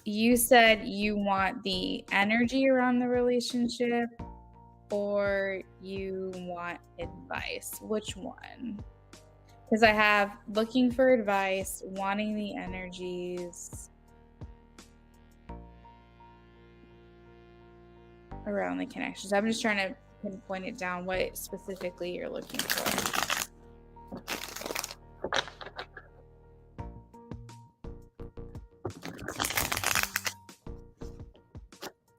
you said you want the energy around the relationship or you want advice. Which one? Because I have looking for advice, wanting the energies around the connections. I'm just trying to pinpoint it down what specifically you're looking for.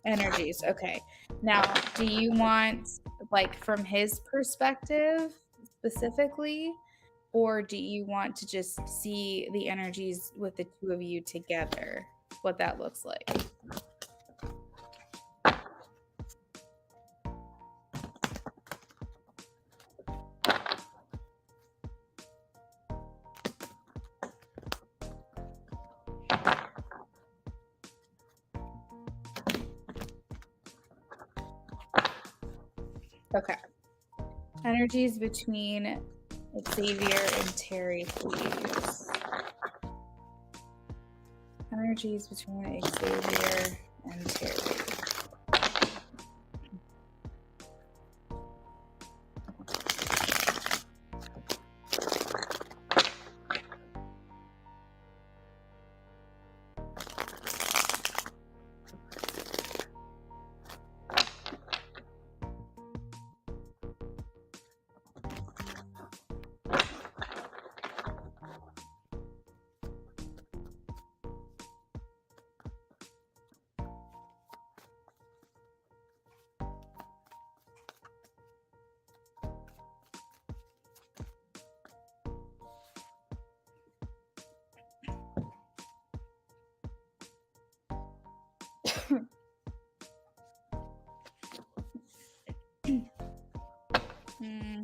Energies. Okay. Now, do you want like from his perspective specifically, or do you want to just see the energies with the two of you together? What that looks like? Okay. Energies between Xavier and Terry, please. Energies between Xavier and Terry.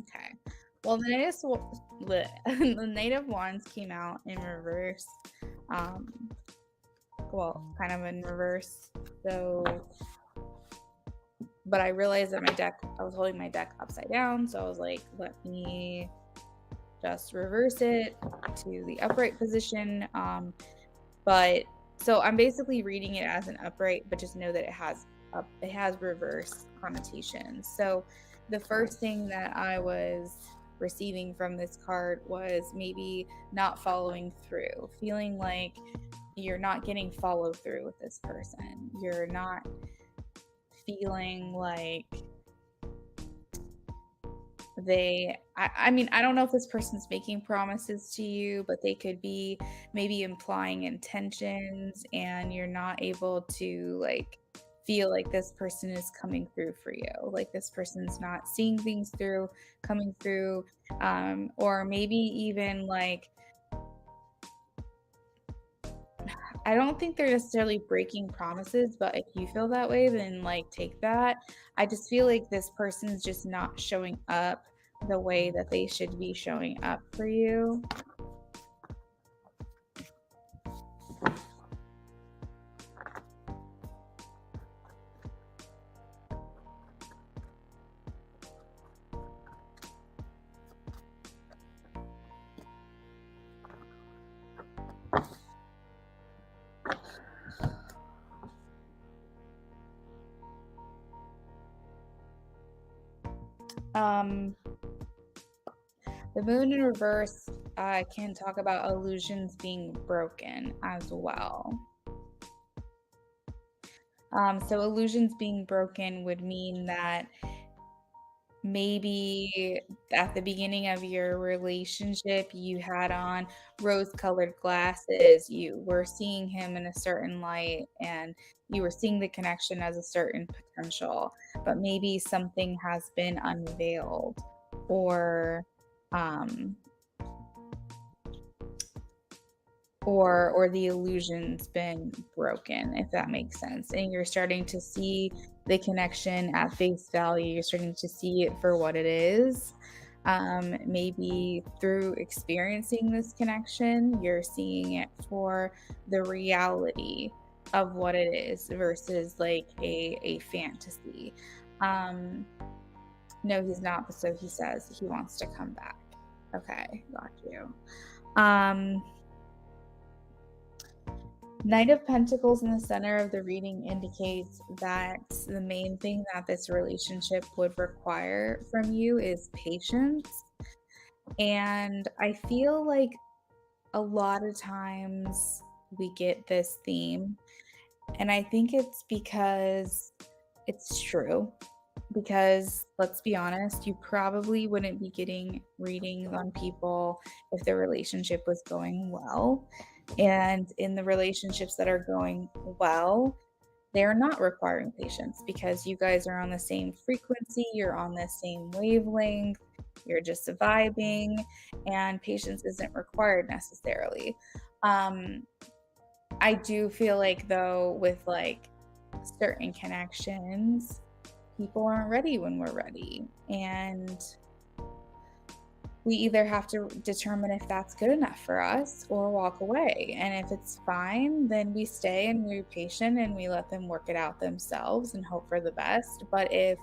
Okay. Well, the Knight of Wands came out in reverse. Well, kind of in reverse. So, but I realized that I was holding my deck upside down. So I was like, let me just reverse it to the upright position. But so I'm basically reading it as an upright, but just know that it has reverse connotations. So the first thing that I was receiving from this card was maybe not following through, feeling like you're not getting follow through with this person. You're not feeling like I mean, I don't know if this person's making promises to you, but they could be maybe implying intentions and you're not able to like feel like this person is coming through for you, like this person's not seeing things through, coming through, or maybe even like I don't think they're necessarily breaking promises, but if you feel that way, then like take that. I just feel like this person's just not showing up the way that they should be showing up for you. Um, the moon in reverse can talk about illusions being broken as well. So illusions being broken would mean that maybe at the beginning of your relationship, you had on rose-colored glasses. You were seeing him in a certain light and you were seeing the connection as a certain potential, but maybe something has been unveiled or um or the illusion's been broken, if that makes sense. And you're starting to see the connection at face value. You're starting to see it for what it is. Maybe through experiencing this connection, you're seeing it for the reality of what it is versus like a fantasy. Um, no, he's not, but so he says he wants to come back. Okay, got you. Um, Knight of Pentacles in the center of the reading indicates that the main thing that this relationship would require from you is patience. And I feel like a lot of times we get this theme, and I think it's because it's true. Because let's be honest, you probably wouldn't be getting readings on people if the relationship was going well. And in the relationships that are going well, they're not requiring patience because you guys are on the same frequency, you're on the same wavelength, you're just vibing, and patience isn't required necessarily. Um, I do feel like, though, with like certain connections, people aren't ready when we're ready. And we either have to determine if that's good enough for us or walk away. And if it's fine, then we stay and we're patient and we let them work it out themselves and hope for the best. But if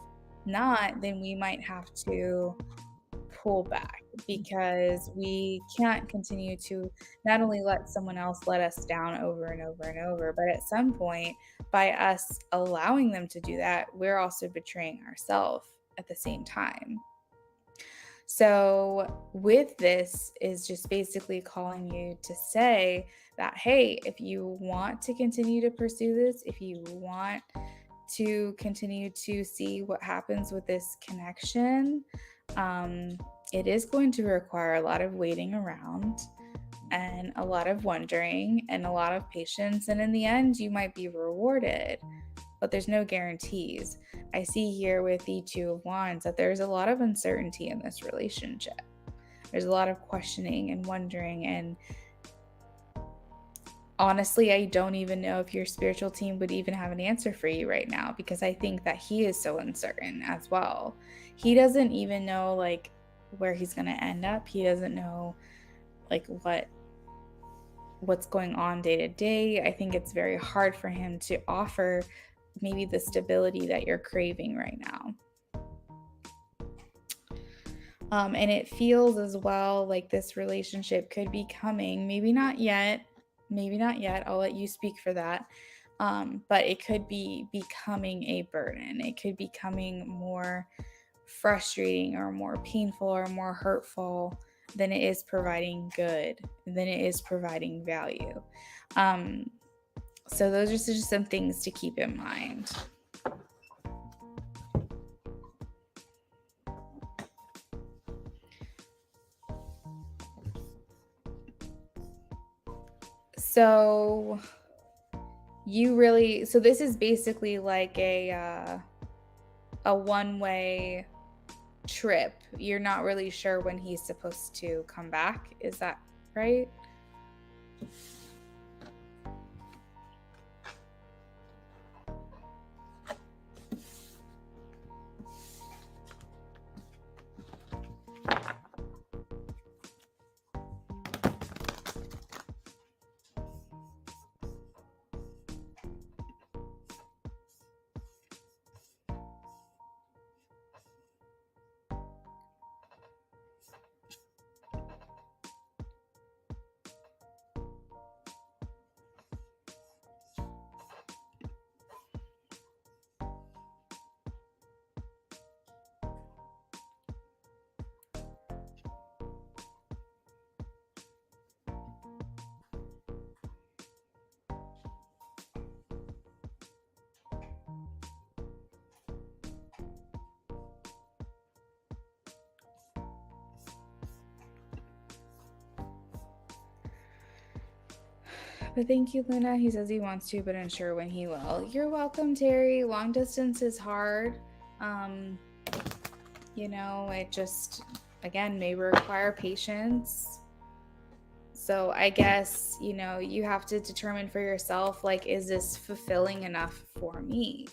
not, then we might have to pull back because we can't continue to not only let someone else let us down over and over and over, but at some point, by us allowing them to do that, we're also betraying ourselves at the same time. So, with this, is just basically calling you to say that, hey, if you want to continue to pursue this, if you want to continue to see what happens with this connection, it is going to require a lot of waiting around and a lot of wondering and a lot of patience. And in the end, you might be rewarded, but there's no guarantees. I see here with the Two of Wands that there's a lot of uncertainty in this relationship. There's a lot of questioning and wondering. And honestly, I don't even know if your spiritual team would even have an answer for you right now because I think that he is so uncertain as well. He doesn't even know like where he's going to end up. He doesn't know like what's going on day to day. I think it's very hard for him to offer maybe the stability that you're craving right now. And it feels as well like this relationship could be coming, maybe not yet, I'll let you speak for that. But it could be becoming a burden. It could be becoming more frustrating or more painful or more hurtful than it is providing good, than it is providing value. So those are just some things to keep in mind. So this is basically like a one-way trip. You're not really sure when he's supposed to come back. Is that right? But thank you, Luna. He says he wants to, but unsure when he will. You're welcome, Terry. Long distance is hard. It just, again, may require patience. So I guess, you have to determine for yourself, like, is this fulfilling enough for me?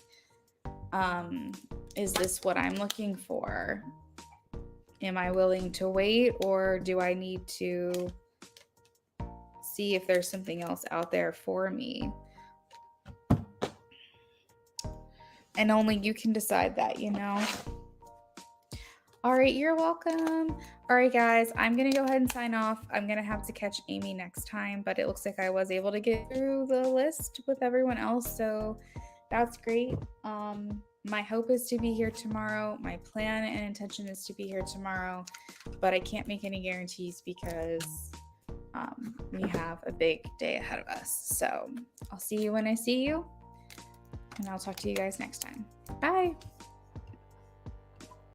Is this what I'm looking for? Am I willing to wait, or do I need to see if there's something else out there for me? And only you can decide that, All right, you're welcome. All right, guys, I'm going to go ahead and sign off. I'm going to have to catch Amy next time, but it looks like I was able to get through the list with everyone else, so that's great. My hope is to be here tomorrow. My plan and intention is to be here tomorrow, but I can't make any guarantees because we have a big day ahead of us. So I'll see you when I see you, and I'll talk to you guys next time. Bye.